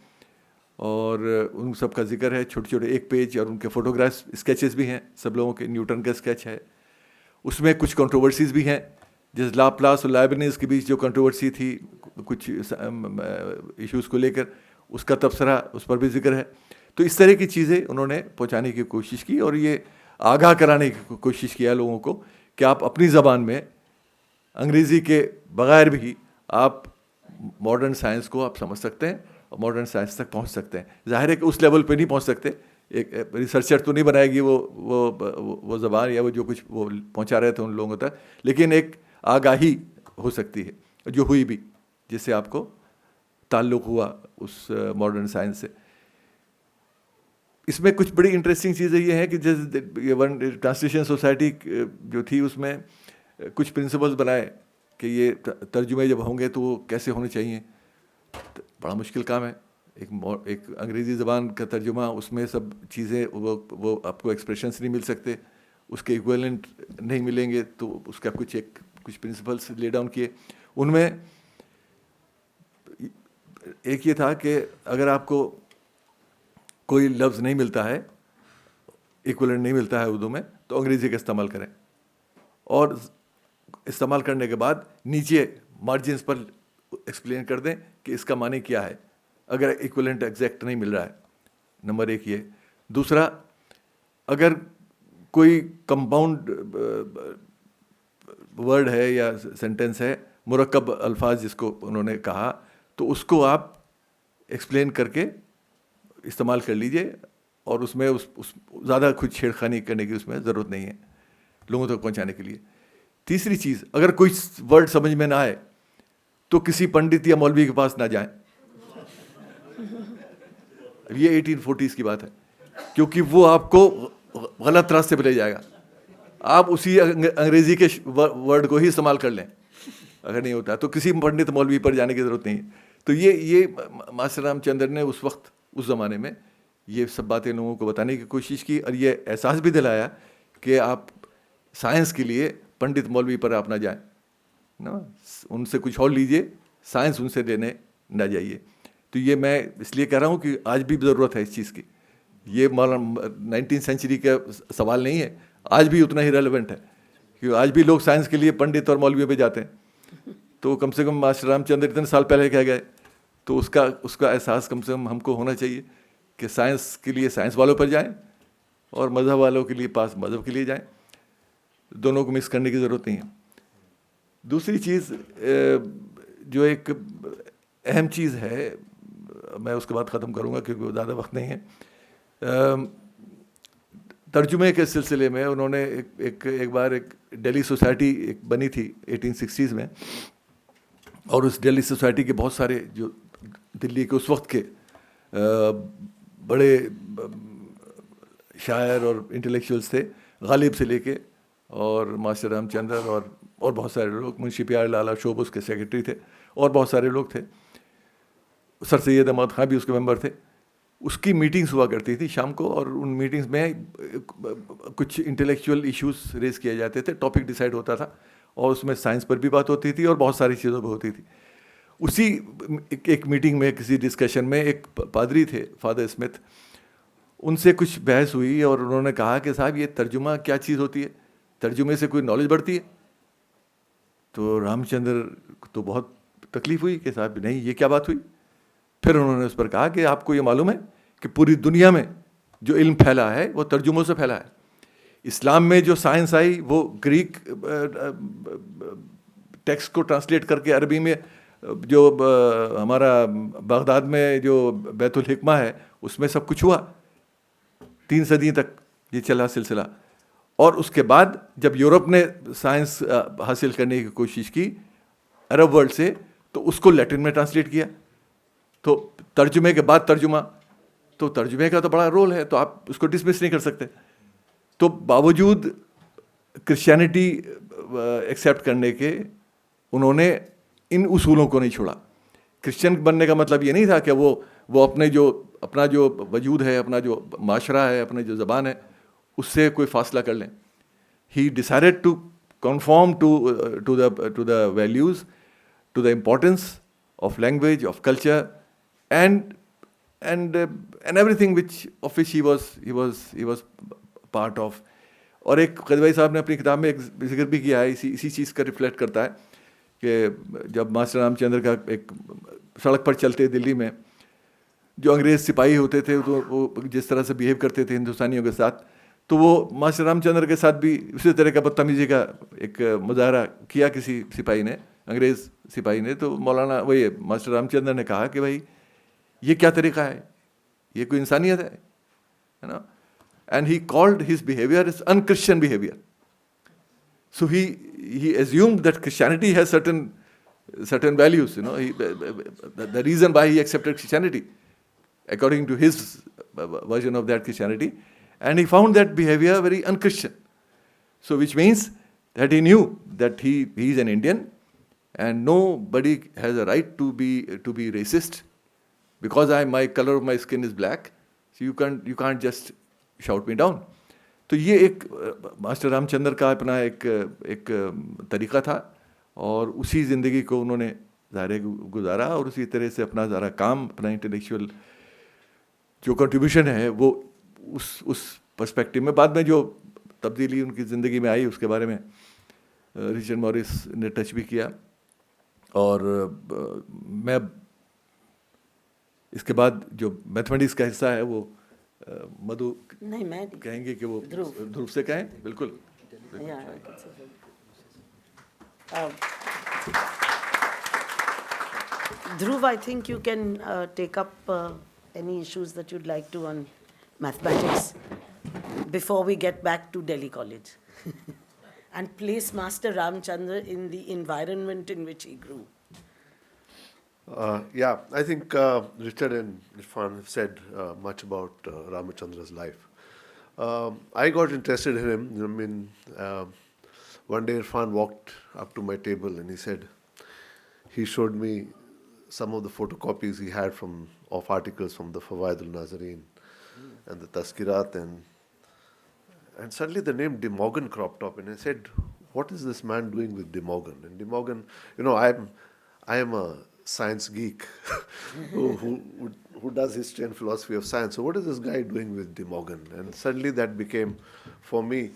اور ان سب کا ذکر ہے, چھوٹے چھوٹے 1 پیج, اور ان کے فوٹوگرافس اسکیچز بھی ہیں سب لوگوں کے. نیوٹن کا اسکیچ ہے, اس میں کچھ کنٹروورسیز بھی ہیں, جیسے لاپلاس اور لائبنیز کے بیچ جو کنٹروورسی تھی کچھ ایشوز کو لے کر, اس کا تبصرہ اس پر بھی ذکر ہے. تو اس طرح کی چیزیں انہوں نے پہنچانے کی کوشش کی, اور یہ آگاہ کرانے کی کوشش کیا لوگوں کو کہ آپ اپنی زبان میں انگریزی کے بغیر بھی آپ ماڈرن سائنس کو آپ سمجھ سکتے ہیں اور ماڈرن سائنس تک پہنچ سکتے ہیں. ظاہر ہے کہ اس لیول پہ نہیں پہنچ سکتے, ایک ریسرچر تو نہیں بنائے گی وہ زبان یا وہ جو کچھ وہ پہنچا رہے تھے ان لوگوں تک, لیکن ایک آگاہی ہو سکتی ہے جو ہوئی بھی, جس سے آپ کو تعلق ہوا اس ماڈرن سائنس سے. اس میں کچھ بڑی انٹرسٹنگ چیزیں یہ ہیں کہ جیسے ٹرانسلیشن سوسائٹی جو تھی اس میں کچھ پرنسپلز بنائے کہ یہ ترجمے جب ہوں گے تو وہ کیسے ہونے چاہیے. بڑا مشکل کام ہے ایک انگریزی زبان کا ترجمہ, اس میں سب چیزیں وہ آپ کو ایکسپریشنس نہیں مل سکتے, اس کے ایکویلنٹ نہیں ملیں گے, تو اس کا کچھ پرنسپلس لے ڈاؤن کیے. ان میں ایک یہ تھا کہ اگر آپ کو کوئی لفظ نہیں ملتا ہے, ایکویلنٹ نہیں ملتا ہے اردو میں, تو انگریزی کا استعمال کریں, اور استعمال کرنے کے بعد نیچے مارجنس پر ایکسپلین کر دیں کہ اس کا معنی کیا ہے اگر ایکویلنٹ ایگزیکٹ نہیں مل رہا ہے. نمبر 1 یہ. دوسرا, اگر کوئی کمپاؤنڈ ورڈ ہے یا سینٹینس ہے, مرکب الفاظ جس کو انہوں نے کہا, تو اس کو آپ ایکسپلین کر کے استعمال کر لیجئے, اور اس میں زیادہ کچھ چھیڑخانی کرنے کی اس میں ضرورت نہیں ہے لوگوں تک پہنچانے کے لیے. تیسری چیز, اگر کوئی ورڈ سمجھ میں نہ آئے تو کسی پنڈت یا مولوی کے پاس نہ جائیں. یہ 1840s کی بات ہے, کیونکہ وہ آپ کو غلط راستے پہ لے جائے گا. آپ اسی انگریزی کے ورڈ کو ہی استعمال کر لیں, اگر نہیں ہوتا تو کسی پنڈت مولوی پر جانے کی ضرورت نہیں ہے. تو یہ ماسٹر رام چندر نے اس وقت اس زمانے میں یہ سب باتیں لوگوں کو بتانے کی کوشش کی, اور یہ احساس بھی دلایا کہ آپ سائنس کے لیے پنڈت مولوی پر آپ نہ جائیں نا, ان سے کچھ اور لیجئے, سائنس ان سے لینے نہ جائیے. تو یہ میں اس لیے کہہ رہا ہوں کہ آج بھی ضرورت ہے اس چیز کی. یہ 19 سینچری کا سوال نہیں ہے, آج بھی اتنا ہی ریلیونٹ ہے, کیونکہ آج بھی لوگ سائنس کے لیے پنڈت اور مولوی پہ جاتے ہیں. تو کم سے کم ماسٹر رام چندر اتنے سال پہلے کہہ گئے, تو اس کا احساس کم سے کم ہم کو ہونا چاہیے کہ سائنس کے لیے سائنس والوں پر جائیں, اور مذہب والوں کے لیے پاس مذہب کے لیے جائیں. دونوں کو مکس کرنے کی ضرورت نہیں ہے. دوسری چیز جو ایک اہم چیز ہے, میں اس کے بعد ختم کروں گا کیونکہ زیادہ وقت نہیں ہے. ترجمے کے سلسلے میں انہوں نے ایک بار ایک دہلی سوسائٹی ایک بنی تھی 1860s میں, اور اس دہلی سوسائٹی کے بہت سارے جو دلی کے اس وقت کے بڑے شاعر اور انٹلیکچوئلس تھے, غالب سے لے کے اور ماسٹر رام چندر اور بہت سارے لوگ, منشی پیار لال شعب اس کے سیکرٹری تھے, اور بہت سارے لوگ تھے, سر سید احمد خان بھی اس کے ممبر تھے. اس کی میٹنگز ہوا کرتی تھی شام کو, اور ان میٹنگز میں کچھ انٹلیکچوئل ایشوز ریز کیے جاتے تھے, ٹاپک ڈیسائیڈ ہوتا تھا, اور اس میں سائنس پر بھی بات ہوتی تھی اور بہت ساری چیزوں پہ ہوتی تھی. اسی ایک میٹنگ میں, کسی ڈسکشن میں, ایک پادری تھے فادر اسمتھ, ان سے کچھ بحث ہوئی, اور انہوں نے کہا کہ صاحب یہ ترجمہ کیا چیز ہوتی ہے, ترجمے سے کوئی نالج بڑھتی ہے؟ تو رام چندر تو بہت تکلیف ہوئی کہ صاحب نہیں, یہ کیا بات ہوئی. پھر انہوں نے اس پر کہا کہ آپ کو یہ معلوم ہے کہ پوری دنیا میں جو علم پھیلا ہے وہ ترجموں سے پھیلا ہے. اسلام میں جو سائنس آئی وہ گریک ٹیکسٹ کو ٹرانسلیٹ کر کے عربی میں, جو ہمارا بغداد میں جو بیت الحکمہ ہے اس میں سب کچھ ہوا, 3 صدی تک یہ چلا سلسلہ. اور اس کے بعد جب یورپ نے سائنس حاصل کرنے کی کوشش کی عرب ورلڈ سے, تو اس کو لیٹن میں ٹرانسلیٹ کیا. تو ترجمے کے بعد ترجمہ, تو ترجمے کا تو بڑا رول ہے, تو آپ اس کو ڈسمس نہیں کر سکتے. تو باوجود क्रिश्चियनिटी एक्सेप्ट करने के उन्होंने इन उसूलों को नहीं छोड़ा. क्रिश्चियन बनने का मतलब ये नहीं था कि वो अपना जो वजूद है, अपना जो माशरा है, अपनी जो ज़बान है, उससे कोई फासला कर लें. He decided to conform to the values, to the importance of language, of culture, and everything of which he was part of. और एक कदवाई साहब ने अपनी किताब में एक जिक्र भी किया है, इसी चीज़ का रिफ्लेक्ट करता है कि जब मास्टर रामचंद्र का एक सड़क पर चलते दिल्ली में जो अंग्रेज़ सिपाही होते थे तो वो जिस तरह से बिहेव करते थे हिंदुस्तानियों के साथ, तो वो मास्टर रामचंद्र के साथ भी उसी तरह का बदतमीजी का एक मुजाहरा किया किसी सिपाही ने, अंग्रेज़ सिपाही ने. तो मौलाना वही मास्टर रामचंद्र ने कहा कि भाई ये क्या तरीका है, ये कोई इंसानियत है ना. And he called his behavior as unchristian behavior. So he assumed that Christianity has certain values. The reason why he accepted Christianity, according to his version of that Christianity, and he found that behavior very unchristian. So which means that he knew that he is an Indian, and nobody has a right to be racist because my color of my skin is black. So you can't just shout me down. तो ये एक master Ramchandra का अपना एक तरीका था और उसी ज़िंदगी को उन्होंने ज़ाहिर गुजारा और उसी तरह से अपना ज़रा काम, अपना इंटेलेक्चुअल जो कंट्रीब्यूशन है वो उस पर्सपेक्टिव में बाद में जो तब्दीली उनकी ज़िंदगी में आई उसके बारे में रिचर्ड मॉरिस ने टच भी किया. और मैं इसके बाद जो मैथमेटिक्स का हिस्सा है वो मधु नहीं, मैं कहेंगे कि वो ध्रुव से कहें. बिल्कुल. Dhruv, I think you can take up any issues that you'd like to on mathematics before we get back to Delhi College and place Master Ramchandra in the environment in which he grew. I think Richard and Irfan have said much about Ramachandra's life. I got interested in him. One day Irfan walked up to my table and he showed me some of the photocopies he had of articles from the Fawaid al-Nazarin and the Tazkirat, and suddenly the name De Morgan cropped up, and I said, what is this man doing with De Morgan? And De Morgan, I am a science geek who does history and philosophy of science. So what is this guy doing with De Morgan? And suddenly that became, for me,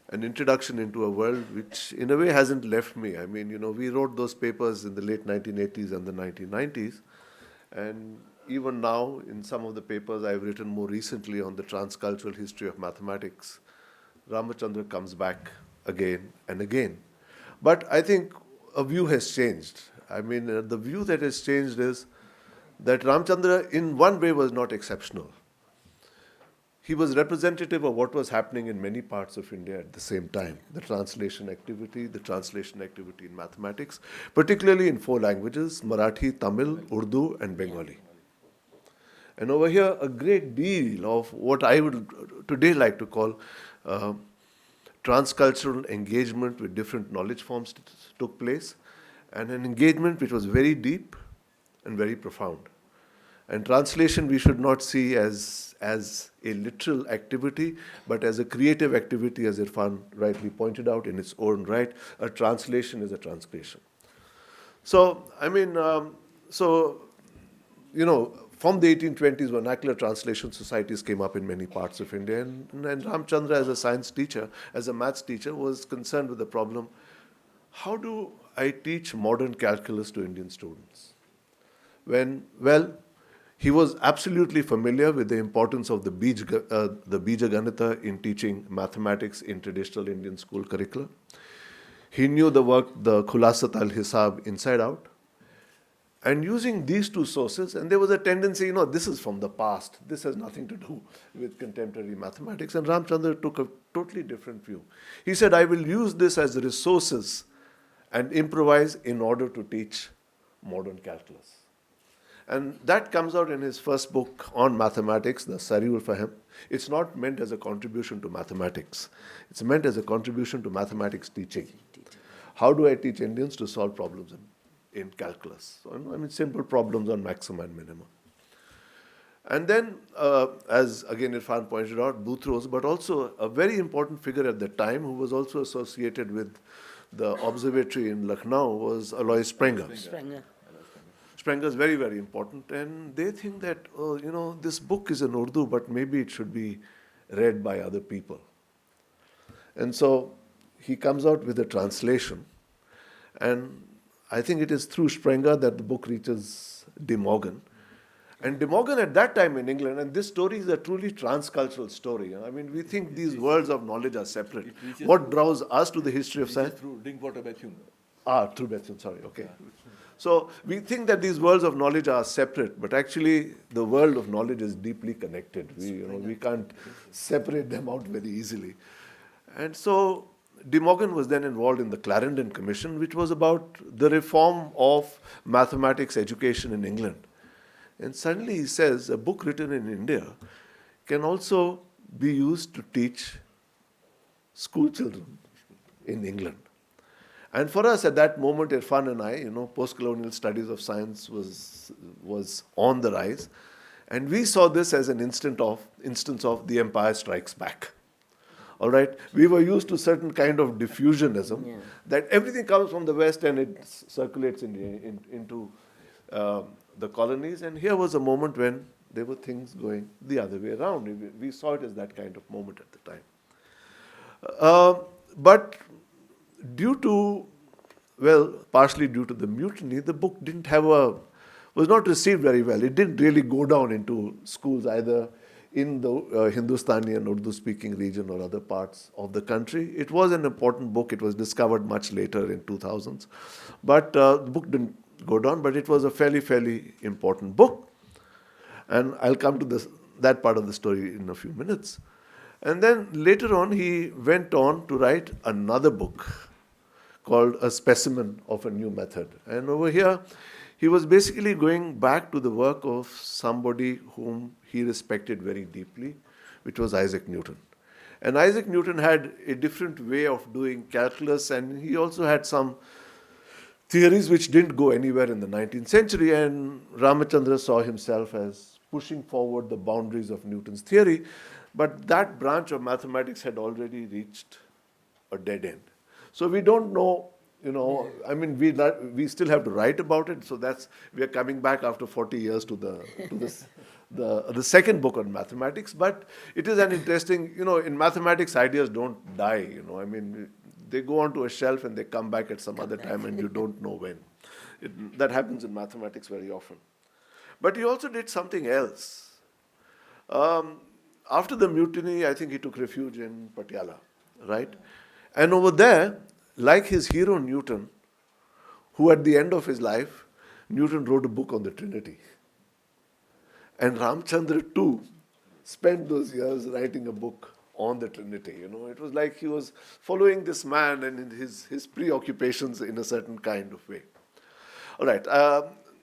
an introduction into a world which in a way hasn't left me. We wrote those papers in the late 1980s and the 1990s. And even now, in some of the papers I've written more recently on the transcultural history of mathematics, Ramachandra comes back again and again. But I think a view has changed. The view that has changed is that Ramchandra in one way was not exceptional. He was representative of what was happening in many parts of India at the same time. The translation activity in mathematics, particularly in 4 languages, Marathi, Tamil, Urdu and Bengali. And over here, a great deal of what I would today like to call transcultural engagement with different knowledge forms took place, and an engagement which was very deep and very profound. And translation we should not see as a literal activity, but as a creative activity, as Irfan rightly pointed out in its own right. A translation is a transgression. So, from the 1820s, vernacular translation societies came up in many parts of India, and Ramchandra, as a science teacher, as a maths teacher, was concerned with the problem, how do I teach modern calculus to Indian students? He was absolutely familiar with the importance of the Bija Ganita in teaching mathematics in traditional Indian school curricula. He knew the work, the Khulasat al-Hisab, inside out. And using these 2 sources, and there was a tendency, this is from the past, this has nothing to do with contemporary mathematics, and Ramchandra took a totally different view. He said, I will use this as resources and improvise in order to teach modern calculus. And that comes out in his first book on mathematics, the Sariyul Fahim. It's not meant as a contribution to mathematics. It's meant as a contribution to mathematics teaching. How do I teach Indians to solve problems in calculus? So, I mean, simple problems on maximum and minimum. And then, as again Irfan pointed out, Boutros, but also a very important figure at the time who was also associated with the observatory in Lucknow was Alois Sprenger. Sprenger is very, very important. And they think that, oh, you know, this book is in Urdu, but maybe it should be read by other people. And so he comes out with a translation. And I think it is through Sprenger that the book reaches De Morgan. And De Morgan at that time in England, and this story is a truly transcultural story. I mean, we think these worlds of knowledge are separate. What draws us to the history of science? Through Drinkwater Bethune. Through Bethune, sorry, okay. So we think that these worlds of knowledge are separate, but actually the world of knowledge is deeply connected. We can't separate them out very easily. And so De Morgan was then involved in the Clarendon Commission, which was about the reform of mathematics education in England. And suddenly he says a book written in India can also be used to teach school children in England. And for us at that moment, Irfan and I, post-colonial studies of science was on the rise. And we saw this as an instance of the Empire Strikes Back. All right? We were used to certain kind of diffusionism, that everything comes from the West and it circulates into the colonies. And here was a moment when there were things going the other way around. We saw it as that kind of moment at the time. But partially due to the mutiny, the book was not received very well. It didn't really go down into schools either in the Hindustani and Urdu-speaking region or other parts of the country. It was an important book. It was discovered much later in 2000s. But the book didn't go down, but it was a fairly important book. And I'll come to that part of the story in a few minutes. And then later on, he went on to write another book called A Specimen of a New Method. And over here, he was basically going back to the work of somebody whom he respected very deeply, which was Isaac Newton. And Isaac Newton had a different way of doing calculus, and he also had some theories which didn't go anywhere in the 19th century, and Ramchandra saw himself as pushing forward the boundaries of Newton's theory. But that branch of mathematics had already reached a dead end. So we don't know, I mean, we still have to write about it. So we are coming back after 40 years to the second book on mathematics. But it is an interesting, in mathematics, ideas don't die, I mean, they go onto a shelf and they come back at some other time and you don't know when. That happens in mathematics very often. But he also did something else. After the mutiny, I think he took refuge in Patiala, right? And over there, like his hero Newton, who at the end of his life, Newton wrote a book on the Trinity. And Ramchandra too spent those years writing a book on the Trinity. It was like he was following this man and in his preoccupations in a certain kind of way. All right.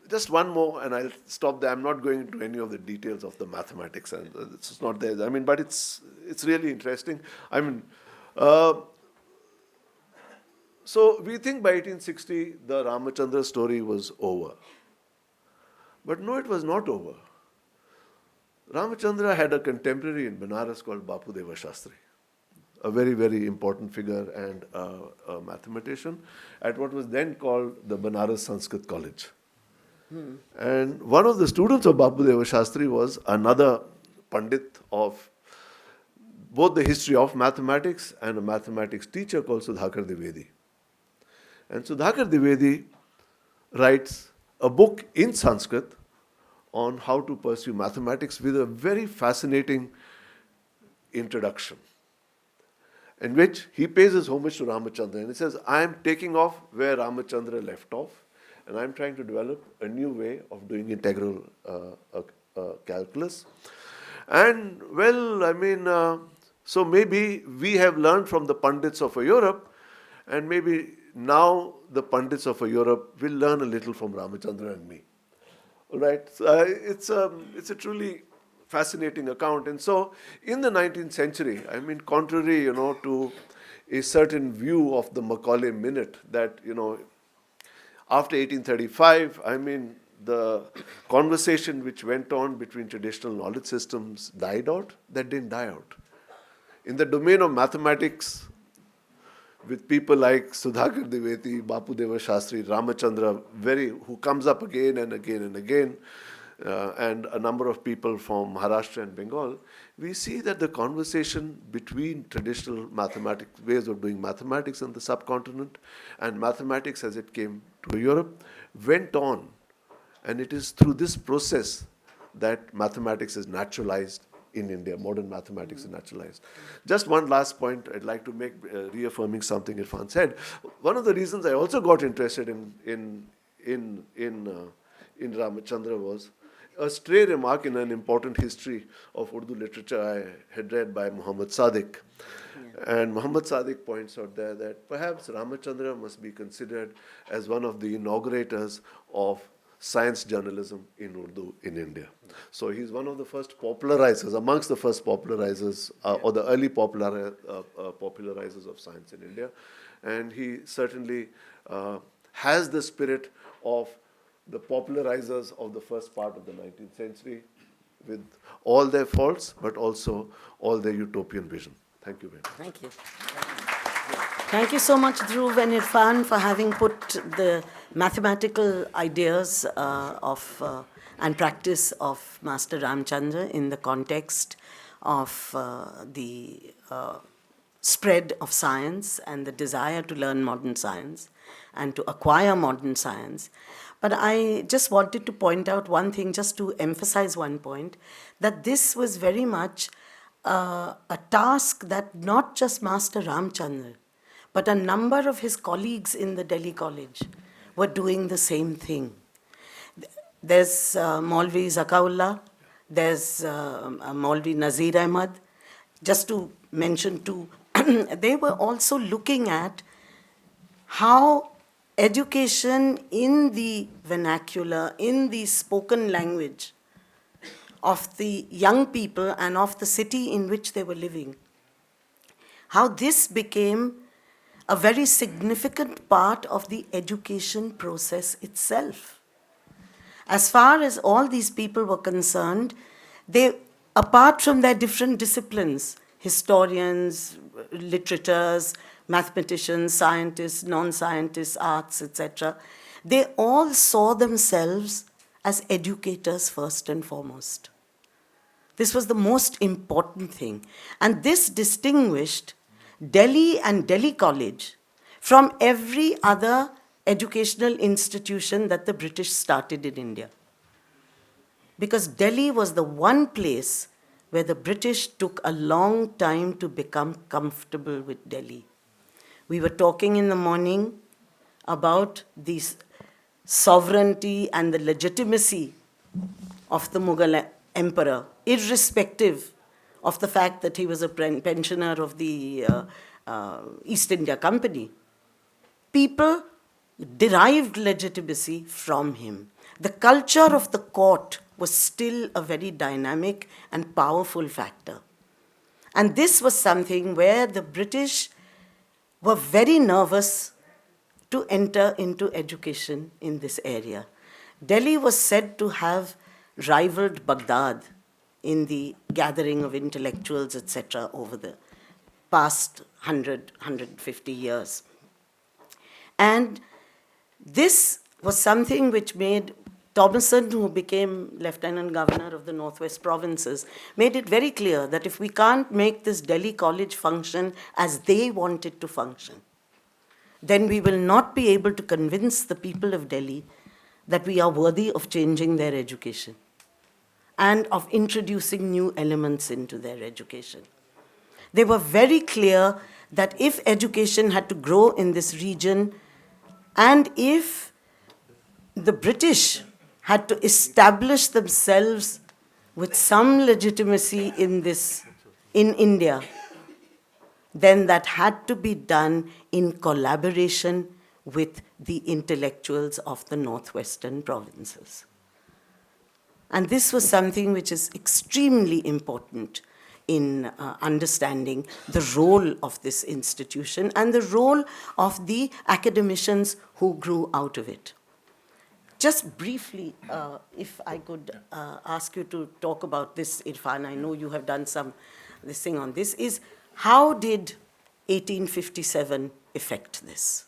Just one more, and I'll stop there. I'm not going into any of the details of the mathematics, and it's not there. I mean, but it's really interesting. I mean, so we think by 1860 the Ramchandra story was over, but no, it was not over. Ramchandra had a contemporary in Benares called Bapudeva Shastri, a very, very important figure and a mathematician at what was then called the Benares Sanskrit College. And one of the students of Bapudeva Shastri was another Pandit of both the history of mathematics and a mathematics teacher called Sudhakar Dwivedi. And Sudhakar Dwivedi writes a book in Sanskrit on how to pursue mathematics with a very fascinating introduction, in which he pays his homage to Ramchandra. And he says, I am taking off where Ramchandra left off, and I'm trying to develop a new way of doing integral calculus. And well, I mean, so maybe we have learned from the Pandits of Europe, and maybe now the Pandits of Europe will learn a little from Ramchandra and me. right? So, it's a truly fascinating account. And so in the 19th century, I mean, contrary, to a certain view of the Macaulay Minute that, after 1835, I mean, the conversation which went on between traditional knowledge systems died out. That didn't die out. In the domain of mathematics, with people like Sudhakar Dwivedi, Bapudeva Shastri, Ramchandra, who comes up again and again and again, and a number of people from Maharashtra and Bengal, we see that the conversation between traditional mathematics, ways of doing mathematics in the subcontinent, and mathematics as it came to Europe, went on. And it is through this process that mathematics is naturalized in India, modern mathematics is naturalized. Just one last point I'd like to make, reaffirming something Irfan said. One of the reasons I also got interested in Ramchandra was a stray remark in an important history of Urdu literature I had read by Muhammad Sadiq. Yeah. And Muhammad Sadiq points out there that perhaps Ramchandra must be considered as one of the inaugurators of science journalism in Urdu in India. So he's one of the first popularizers, amongst the first popularizers, or the early popularizers of science in India. And he certainly has the spirit of the popularizers of the first part of the 19th century, with all their faults, but also all their utopian vision. Thank you very much. Thank you. Thank you so much, Dhruv and Irfan, for having put the mathematical ideas and practice of Master Ramchandra in the context of the spread of science and the desire to learn modern science and to acquire modern science. But I just wanted to point out one thing, just to emphasize one point, that this was very much a task that not just Master Ramchandra, but a number of his colleagues in the Delhi College were doing the same thing. There's Maulvi Zakaullah, there's Maulvi Nazir Ahmad, just to mention two. They were also looking at how education in the vernacular, in the spoken language of the young people and of the city in which they were living, how this became a very significant part of the education process itself. As far as all these people were concerned, they, apart from their different disciplines, historians, literators, mathematicians, scientists, non-scientists, arts, etc., they all saw themselves as educators first and foremost. This was the most important thing. And this distinguished Delhi and Delhi College from every other educational institution that the British started in India. Because Delhi was the one place where the British took a long time to become comfortable with Delhi. We were talking in the morning about the sovereignty and the legitimacy of the Mughal emperor, irrespective of the fact that he was a pensioner of the East India Company. People derived legitimacy from him. The culture of the court was still a very dynamic and powerful factor. And this was something where the British were very nervous to enter into education in this area. Delhi was said to have rivaled Baghdad in the gathering of intellectuals, etc., over the past 150 years. And this was something which made Thomason, who became Lieutenant Governor of the Northwest Provinces, made it very clear that if we can't make this Delhi College function as they want it to function, then we will not be able to convince the people of Delhi that we are worthy of changing their education and of introducing new elements into their education. They were very clear that if education had to grow in this region, and if the British had to establish themselves with some legitimacy in India, then that had to be done in collaboration with the intellectuals of the northwestern provinces. And this was something which is extremely important in understanding the role of this institution and the role of the academicians who grew out of it. Just briefly, if I could ask you to talk about this, Irfan, I know you have done this thing on this, is how did 1857 affect this?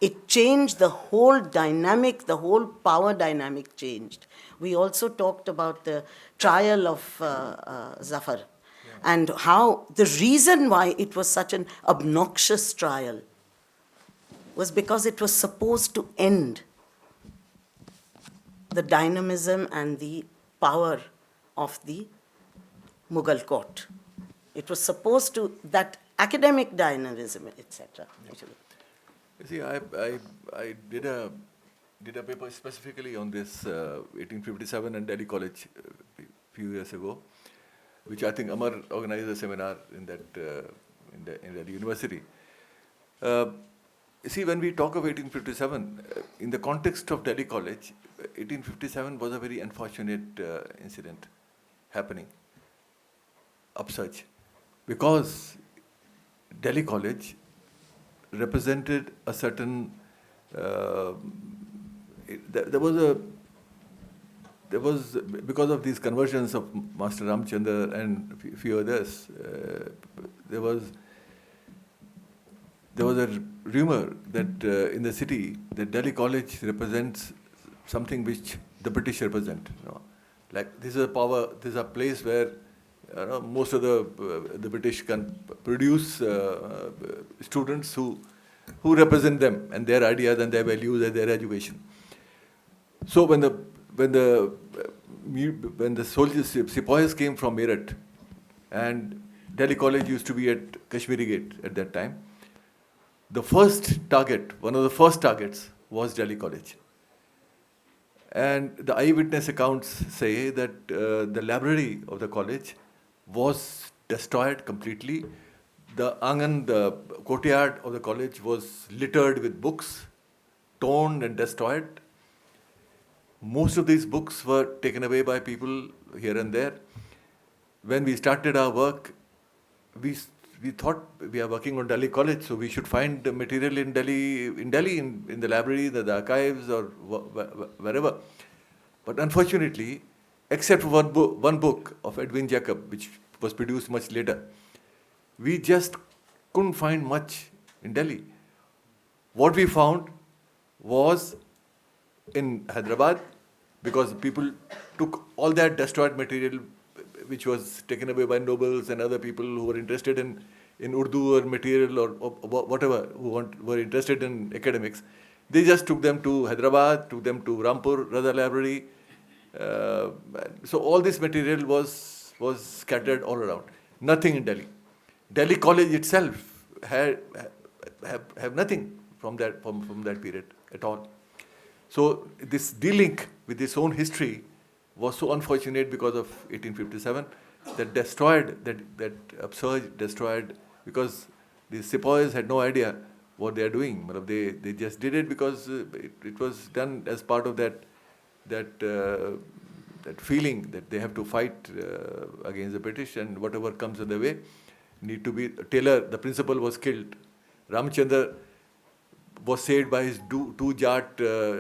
It changed the whole dynamic, the whole power dynamic changed. We also talked about the trial of Zafar and how the reason why it was such an obnoxious trial was because it was supposed to end the dynamism and the power of the Mughal court. It was supposed to, that academic dynamism, etc. You see, I did a paper specifically on this 1857 and Delhi College a few years ago, which I think Amar organized a seminar in that university. You see, when we talk of 1857, in the context of Delhi College, 1857 was a very unfortunate incident happening, upsurge, because Delhi College represented a certain, there was, because of these conversions of Master Ramchandra and a few others, there was a rumor that in the city, that Delhi College represents something which the British represent. You know? Like this is a power, this is a place where most of the British can produce students who represent them and their ideas and their values and their education. So when the soldiers, sepoys came from Meerut, and Delhi College used to be at Kashmiri Gate at that time, the first target, one of the first targets, was Delhi College. And the eyewitness accounts say that the library of the college was destroyed completely. The angan, the courtyard of the college was littered with books, torn and destroyed. Most of these books were taken away by people here and there. When we started our work, we thought we are working on Delhi College, so we should find the material in Delhi, in the library, the archives, or wherever. But unfortunately, except for one book of Edwin Jacob, which was produced much later, we just couldn't find much in Delhi. What we found was in Hyderabad, because people took all that destroyed material which was taken away by nobles and other people who were interested in Urdu or material or whatever, who were interested in academics. They just took them to Hyderabad, took them to Rampur, Radha Library. So all this material was scattered all around. Nothing in Delhi. Delhi College itself have nothing from that period at all. So this de-link with its own history was so unfortunate because of 1857 that destroyed, that upsurge destroyed, because the sepoys had no idea what they are doing. They just did it because it was done as part of that feeling that they have to fight against the British, and whatever comes in the way need to be. Taylor, the principal, was killed. Ramchandra was saved by his two Jat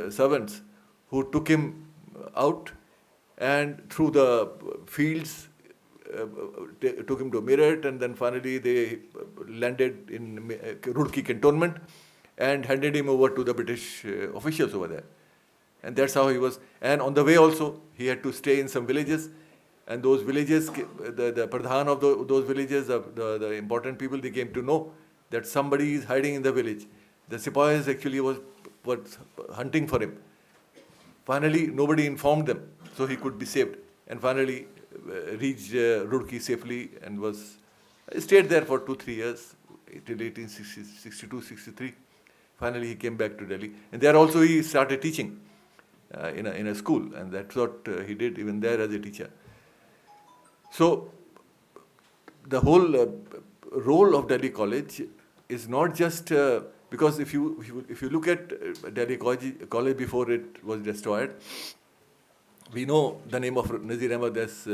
servants who took him out and through the fields took him to Meerut, and then finally they landed in Roorkee cantonment and handed him over to the British officials over there. And that's how he was. And on the way also, he had to stay in some villages. And those villages, the pradhan of those villages, the important people, they came to know that somebody is hiding in the village. The sepoys actually were hunting for him. Finally, nobody informed them, so he could be saved. And finally reached Roorkee safely and stayed there for 2-3 years, till 1862-63. Finally, he came back to Delhi. And there also he started teaching in a school, and that's what he did even there as a teacher. So the whole role of Delhi College is not just because if you look at Delhi College before it was destroyed, we know the name of Nazir Ahmad, as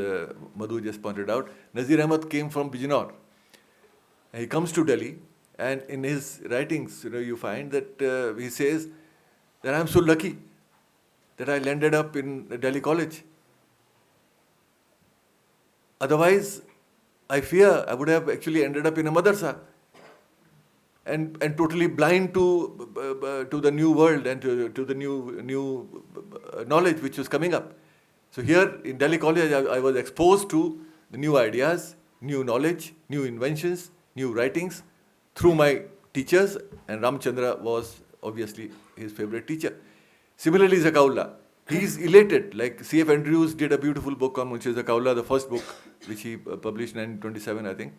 Madhu just pointed out. Nazir Ahmad came from Bijnor. He comes to Delhi, and in his writings, you find that he says that I'm so lucky that I landed up in Delhi College. Otherwise, I fear I would have actually ended up in a madrasa and totally blind to the new world and to the new knowledge which was coming up. So here in Delhi College, I was exposed to the new ideas, new knowledge, new inventions, new writings through my teachers, and Ramchandra was obviously his favorite teacher. Similarly, Zakaullah, he is elated. Like C.F. Andrews did a beautiful book on Munshi Zakaullah, the first book which he published in 1927, I think,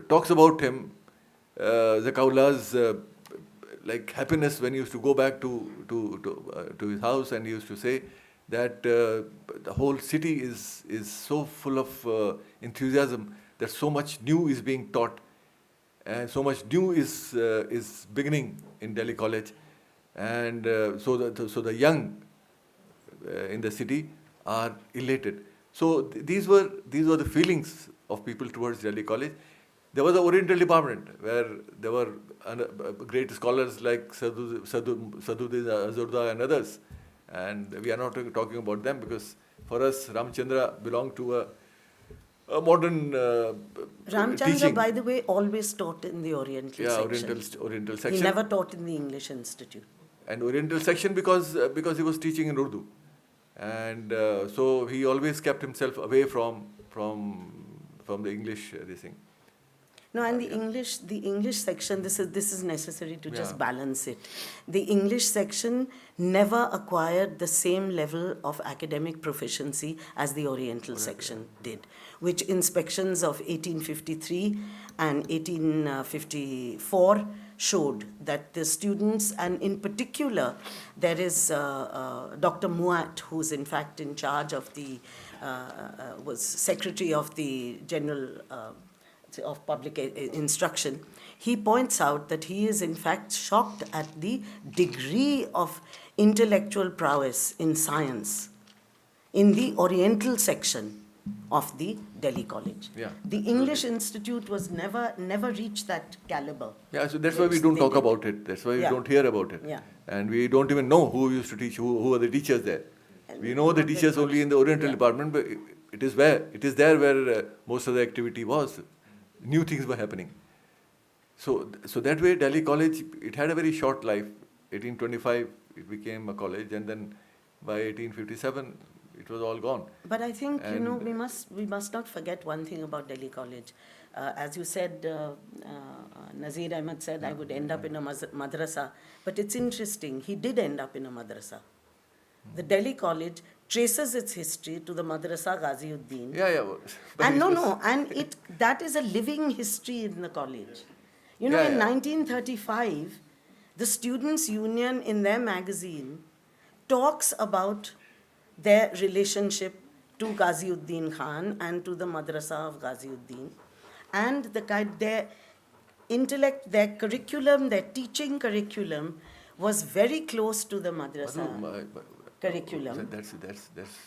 talks about him, Zakaullah's like happiness when he used to go back to his house, and he used to say that the whole city is so full of enthusiasm that so much new is being taught, and so much new is beginning in Delhi College, and so the young in the city are elated. So these were the feelings of people towards Delhi College. There was an Oriental department where there were great scholars like Sadhuddin Azurda and others, and we are not talking about them because for us Ramchandra belonged to a modern Ramchandra, teaching. by the way, always taught in the Oriental section. Oriental section. He never taught in the English Institute. And Oriental section because he was teaching in Urdu, and so he always kept himself away from the English this thing. No, and the English section, this is necessary to just balance it. The English section never acquired the same level of academic proficiency as the Oriental section did, which inspections of 1853 and 1854 showed that the students, and in particular, there is Dr. Muat, who's in fact in charge of the, was secretary of the General of Public Instruction. He points out that he is in fact shocked at the degree of intellectual prowess in science in the Oriental section of the Delhi College. Yeah. The English Institute was never reached that caliber. Yeah, so that's why we don't talk about it. That's why we don't hear about it. Yeah. And we don't even know who used to teach, who are the teachers there. We know the teachers only in the Oriental department, but it is there where most of the activity was. New things were happening. So that way Delhi College, it had a very short life. 1825 it became a college, and then by 1857 it was all gone. But I think, we must not forget one thing about Delhi College. As you said, Nazir Ahmad said, I would end up in a madrasa. But it's interesting, he did end up in a madrasa. The Delhi College traces its history to the Madrasa Ghaziuddin. And that is a living history in the college. In 1935, the Students' Union in their magazine talks about their relationship to Ghaziuddin Khan and to the Madrasa of Ghaziuddin, and their intellect, their curriculum, their teaching curriculum was very close to the madrasa curriculum.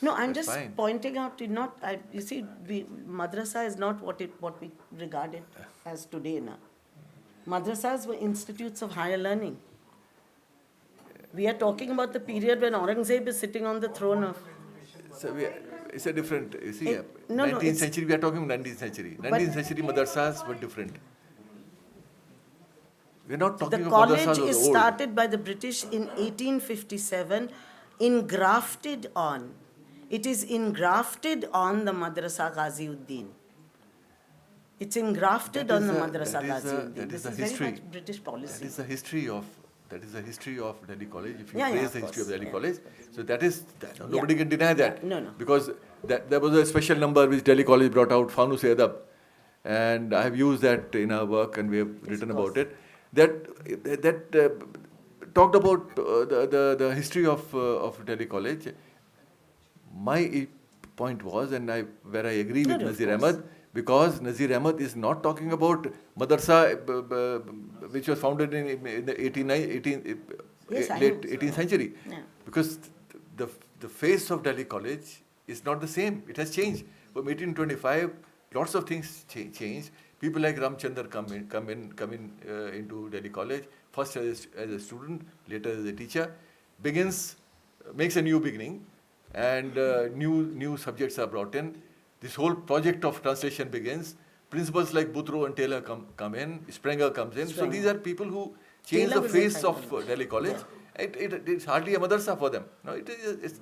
No, I'm just fine. pointing out. You see, madrasa is not what we regard it as today now. Madrasas were institutes of higher learning. We are talking about the period when Aurangzeb is sitting on the throne of. So it's a different. You see, 19th century. We are talking 19th century. 19th century madrasas were different. We are not talking The about madrasas college of is the old. started by the British in 1857, engrafted on. It is engrafted on the Madrasa Ghaziuddin. It's engrafted on the Madrasa Ghaziuddin. This is very much British policy. That is the history of Delhi College. If you Yeah, trace of the history of course, Delhi yeah. College, so nobody can deny that. No. Because there was a special number which Delhi College brought out, Fanus-e-Adab, and I have used that in our work, and we have written about it. That talked about the history of Delhi College. My point was, where I agree with Nazir Ahmad, because Nazir Ahmad is not talking about madrasa which was founded in the late 18th century. Yeah. Because the face of Delhi College is not the same. It has changed. From 1825, lots of things changed. People like Ramchandra come in into Delhi College, first as a student, later as a teacher, makes a new beginning, and new subjects are brought in. This whole project of translation begins. Principals like Butro and Taylor come in, Sprenger comes in. So these are people who change Taylor the was face a of Delhi College. Yeah. It's hardly a madrasa for them. No,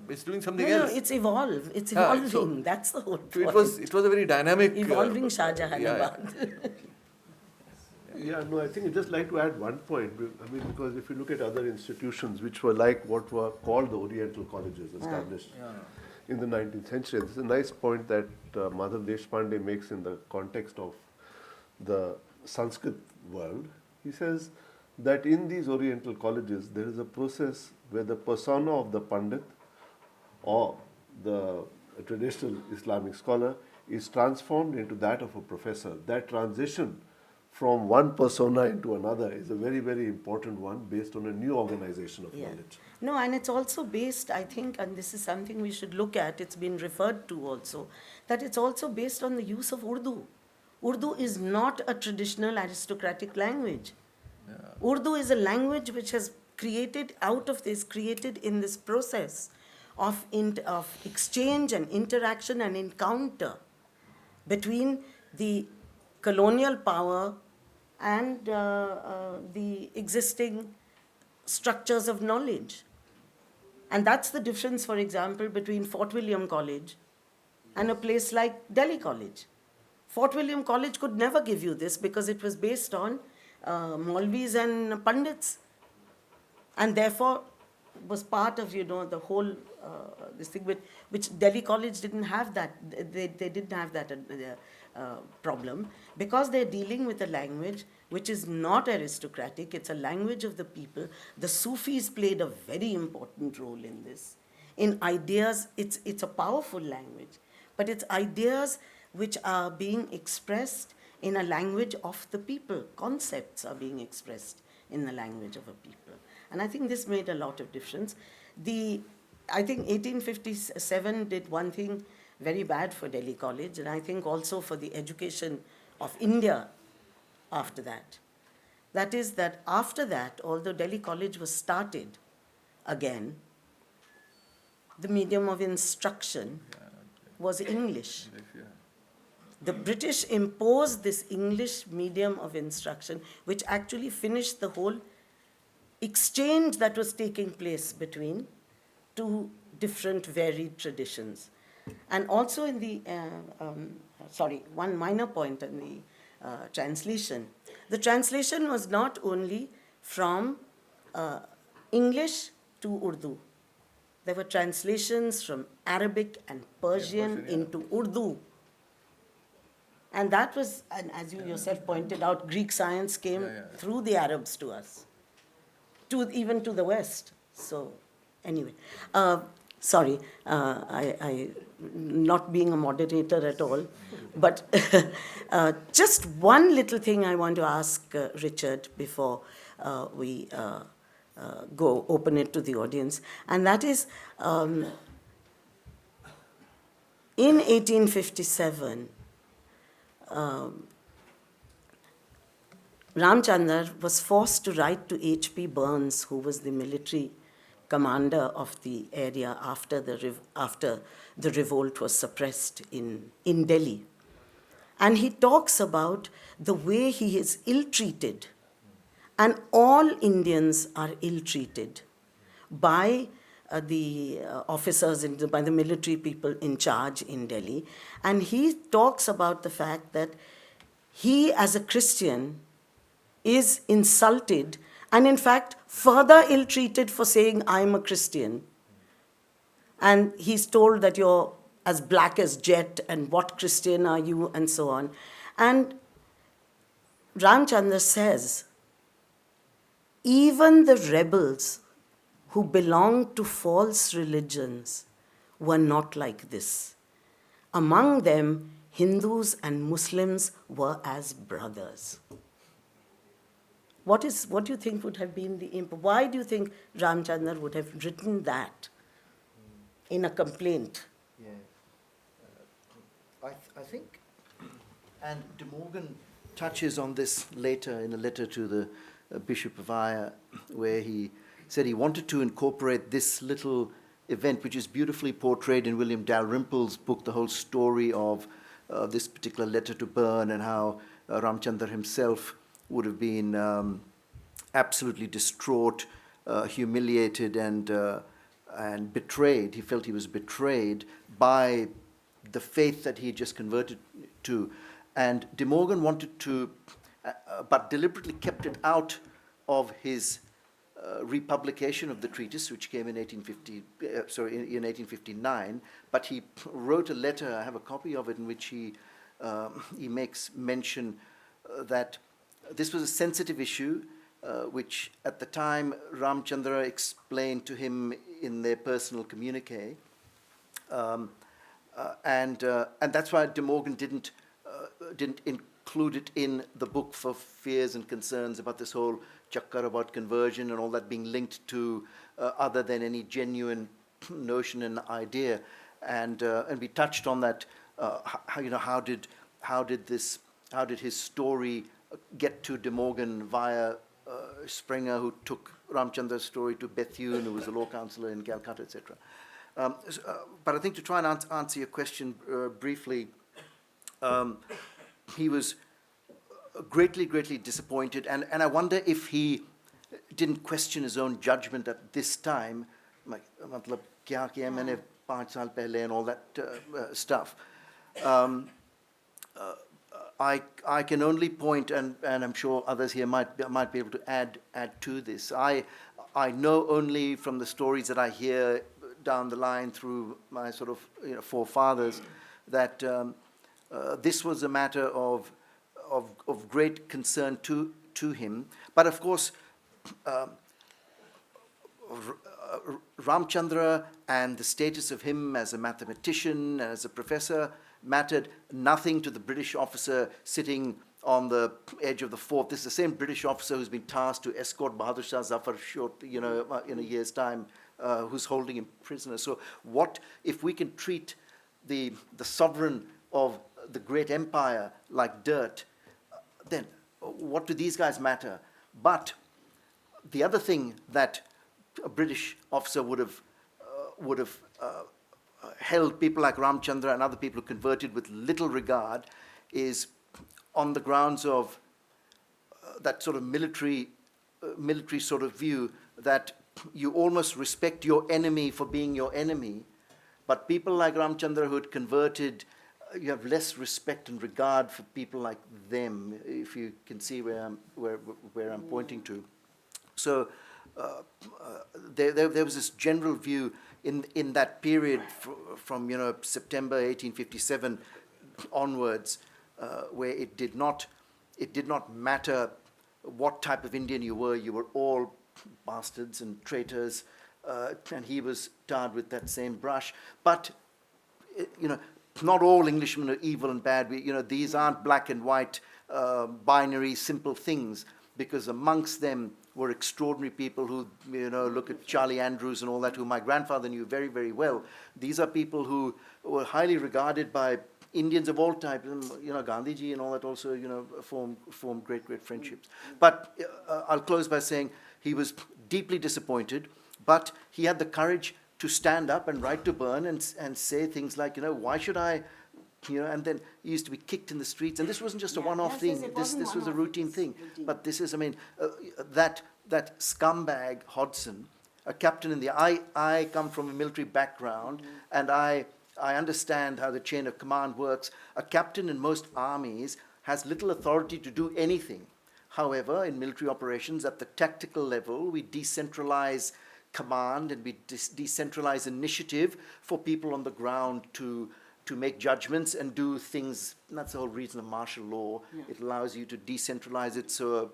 it's doing something else. No, it's evolved. It's evolving. So That's the whole So point. it was a very dynamic... Evolving Shahjahanabad. Yeah, no, I think I'd just like to add one point. I mean, because if you look at other institutions which were like what were called the Oriental colleges established in the 19th century, this is a nice point that Madhav Deshpande makes in the context of the Sanskrit world. He says that in these Oriental colleges, there is a process where the persona of the Pandit or the traditional Islamic scholar is transformed into that of a professor. That transition from one persona into another is a very, very important one based on a new organization of knowledge. No, and it's also based, I think, and this is something we should look at, it's been referred to also, that it's also based on the use of Urdu. Urdu is not a traditional aristocratic language. Yeah. Urdu is a language which has created in this process of exchange and interaction and encounter between the colonial power and the existing structures of knowledge. And that's the difference, for example, between Fort William College and a place like Delhi College. Fort William College could never give you this because it was based on Maulvis and Pandits, and therefore was part of, the whole this thing, which Delhi College didn't have that. They didn't have that problem because they're dealing with a language which is not aristocratic. It's a language of the people. The Sufis played a very important role in this. In ideas, it's a powerful language, but it's ideas which are being expressed in a language of the people. Concepts are being expressed in the language of a people. And I think this made a lot of difference. I think 1857 did one thing very bad for Delhi College, and I think also for the education of India after that. That is that after that, although Delhi College was started again, the medium of instruction was English. The British imposed this English medium of instruction, which actually finished the whole exchange that was taking place between two different varied traditions. And also in the, one minor point in the translation. The translation was not only from English to Urdu. There were translations from Arabic and Persian into Urdu. And that was, and as you yourself pointed out, Greek science came through the Arabs to us, even to the West. So, anyway, sorry, I not being a moderator at all, but just one little thing I want to ask Richard before we go open it to the audience, and that is, in 1857, Ramchandra was forced to write to H.P. Burns, who was the military commander of the area after the revolt was suppressed in Delhi. And he talks about the way he is ill-treated, and all Indians are ill-treated by the officers, by the military people in charge in Delhi. And he talks about the fact that he, as a Christian, is insulted and in fact further ill-treated for saying, I'm a Christian. And he's told that you're as black as jet and what Christian are you and so on. And Ramchandra says, even the rebels who belonged to false religions were not like this. Among them, Hindus and Muslims were as brothers. What do you think would have been the impact? Why do you think Ramchandra would have written that? in a complaint. Yeah. I think, and De Morgan touches on this later in a letter to the Bishop of Aya, where he said he wanted to incorporate this little event, which is beautifully portrayed in William Dalrymple's book, the whole story of this particular letter to Byrne, and how Ramchandra himself would have been absolutely distraught, humiliated, and betrayed. He felt he was betrayed by the faith that he had just converted to. And De Morgan wanted to, but deliberately kept it out of his republication of the treatise, which came in 1859. But he wrote a letter, I have a copy of it, in which he makes mention that this was a sensitive issue, which at the time Ramchandra explained to him in their personal communique. And that's why De Morgan didn't include it in the book for fears and concerns about this whole chakkar about conversion and all that being linked to other than any genuine notion and idea. And we touched on that. How did his story get to De Morgan via Springer, who took Ramchandra's story to Bethune, who was a law counselor in Calcutta, etc. But I think to try and answer your question briefly, he was greatly disappointed, and I wonder if he didn't question his own judgment at this time, matlab kya kiya maine 5 saal pehle and all that stuff. I can only point, and I'm sure others here might be able to add to this. I know only from the stories that I hear down the line through my sort of forefathers that this was a matter of great concern to him. But of course, Ramchandra and the status of him as a mathematician and as a professor mattered nothing to the British officer sitting on the edge of the fort. This is the same British officer who's been tasked to escort Bahadur Shah Zafar short, in a year's time, who's holding him prisoner. So what if we can treat the sovereign of the great empire like dirt, then what do these guys matter? But the other thing that a British officer would have held people like Ramchandra and other people who converted with little regard is on the grounds of that sort of military sort of view that you almost respect your enemy for being your enemy, but people like Ramchandra who had converted, you have less respect and regard for people like them, if you can see where I'm pointing to. So there was this general view in that period from September 1857 onwards, where it did not matter what type of Indian you were all bastards and traitors, and he was tarred with that same brush. But not all Englishmen are evil and bad. These aren't black and white, binary, simple things, because amongst them were extraordinary people who, look at Charlie Andrews and all that, who my grandfather knew very, very well. These are people who were highly regarded by Indians of all types. Gandhiji and all that also, formed great friendships. But I'll close by saying he was deeply disappointed, but he had the courage to stand up and write to Byrne and say things like, why should I, and then he used to be kicked in the streets. And this wasn't just a one-off thing. This was a routine thing. But this is, that scumbag Hodson, a captain in the, I come from a military background, and I understand how the chain of command works. A captain in most armies has little authority to do anything. However, in military operations, at the tactical level, we decentralize command and we decentralize initiative for people on the ground to to make judgments and do things. That's the whole reason of martial law. It allows you to decentralize it, so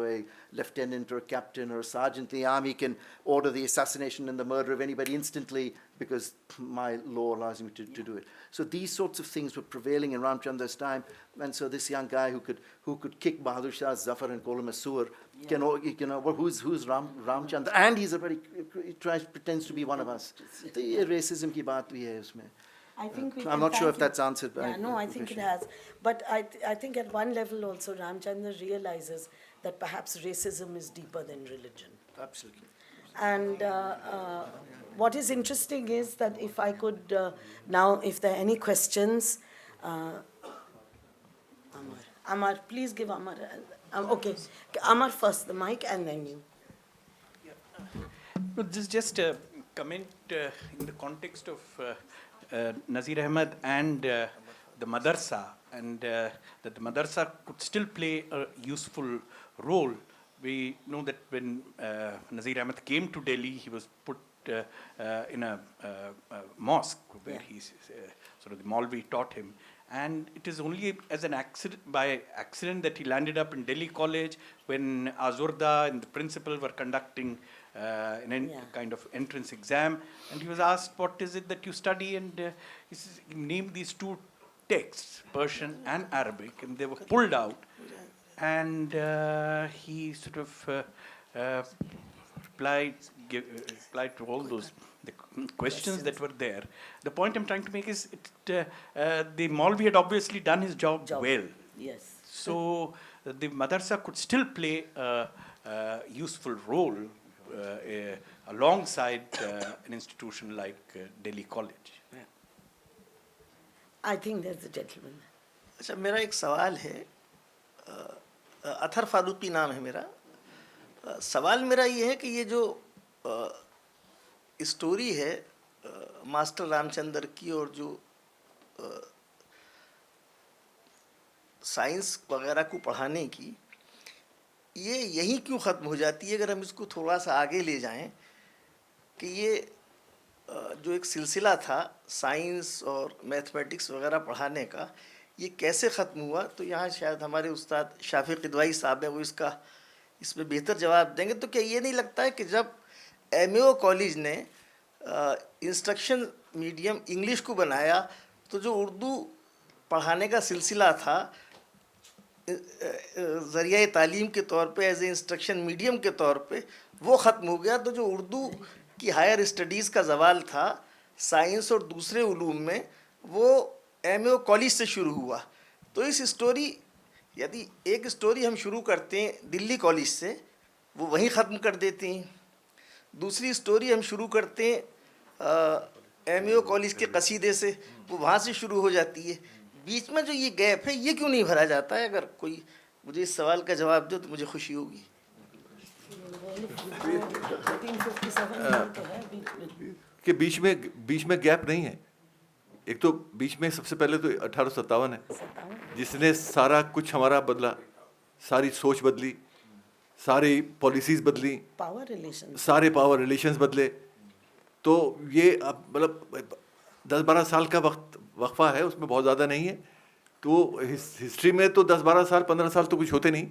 a lieutenant or a captain or a sergeant in the army can order the assassination and the murder of anybody instantly because my law allows me to do it. So these sorts of things were prevailing in Ramchandra's time, and so this young guy who could kick Bahadur Shah's Zafar and call him a sewer, well, who's Ramchandra? And he pretends to be one of us. So یہ racism کی بات بھی ہے اس میں. I think we I'm can not sure if thank that's answered. Yeah, no, I think it has. But I think at one level also Ramchandra realizes that perhaps racism is deeper than religion. Absolutely. And what is interesting is that if I could now, if there are any questions, Amar, please give Amar. Okay, Amar first, the mic, and then you. No, this is just a comment in the context of Nazir Ahmed and the madrasa, and that the madrasa could still play a useful role. We know that when Nazir Ahmed came to Delhi, he was put in a mosque where sort of the Maulvi taught him. And it is only as an accident, by accident, that he landed up in Delhi College when Azurda and the principal were conducting kind of entrance exam, and he was asked, what is it that you study? And he named these two texts, Persian and Arabic, and they were pulled out, and he sort of replied to all those the questions that were there. The point I'm trying to make is the Maulvi had obviously done his job well. Yes. So the madrasa could still play a useful role alongside an institution like Delhi College. I think there's a gentleman. اچھا میرا ایک سوال ہے. اطہر فاروقی نام ہے میرا. سوال میرا یہ ہے کہ یہ جو اسٹوری ہے ماسٹر رام چندر کی اور جو سائنس وغیرہ کو پڑھانے کی, یہ یہیں کیوں ختم ہو جاتی ہے؟ اگر ہم اس کو تھوڑا سا آگے لے جائیں کہ یہ جو ایک سلسلہ تھا سائنس اور میتھمیٹکس وغیرہ پڑھانے کا, یہ کیسے ختم ہوا؟ تو یہاں شاید ہمارے استاد شافی قدوائی صاحب ہیں, وہ اس میں بہتر جواب دیں گے. تو کیا یہ نہیں لگتا ہے کہ جب ایم اے او کالج نے انسٹرکشن میڈیم انگلش کو بنایا تو جو اردو پڑھانے کا سلسلہ تھا ذریعہ تعلیم کے طور پہ ایز اے انسٹرکشن میڈیم کے طور پہ وہ ختم ہو گیا, تو جو اردو کی ہائر اسٹڈیز کا زوال تھا سائنس اور دوسرے علوم میں وہ ایم اے او کالج سے شروع ہوا. تو اس اسٹوری یدی ایک اسٹوری ہم شروع کرتے ہیں دلی کالج سے, وہ وہیں ختم کر دیتے ہیں. دوسری اسٹوری ہم شروع کرتے ہیں ایم اے او کالج کے قصیدے سے, وہ وہاں سے شروع ہو جاتی ہے. بیچ میں جو یہ گیپ ہے یہ کیوں نہیں بھرا جاتا ہے؟ اگر کوئی مجھے اس سوال کا جواب دے تو مجھے خوشی ہوگی. کہ بیچ میں گیپ نہیں ہے. ایک تو بیچ میں سب سے پہلے تو 1857 ہے جس نے سارا کچھ ہمارا بدلا, ساری سوچ بدلی, ساری پالیسیز بدلی, سارے پاور ریلیشنز بدلے. تو یہ اب مطلب 10-12 سال کا وقفہ ہے, اس میں بہت زیادہ نہیں ہے. تو ہسٹری میں تو 10-12 سال 15 سال تو کچھ ہوتے نہیں.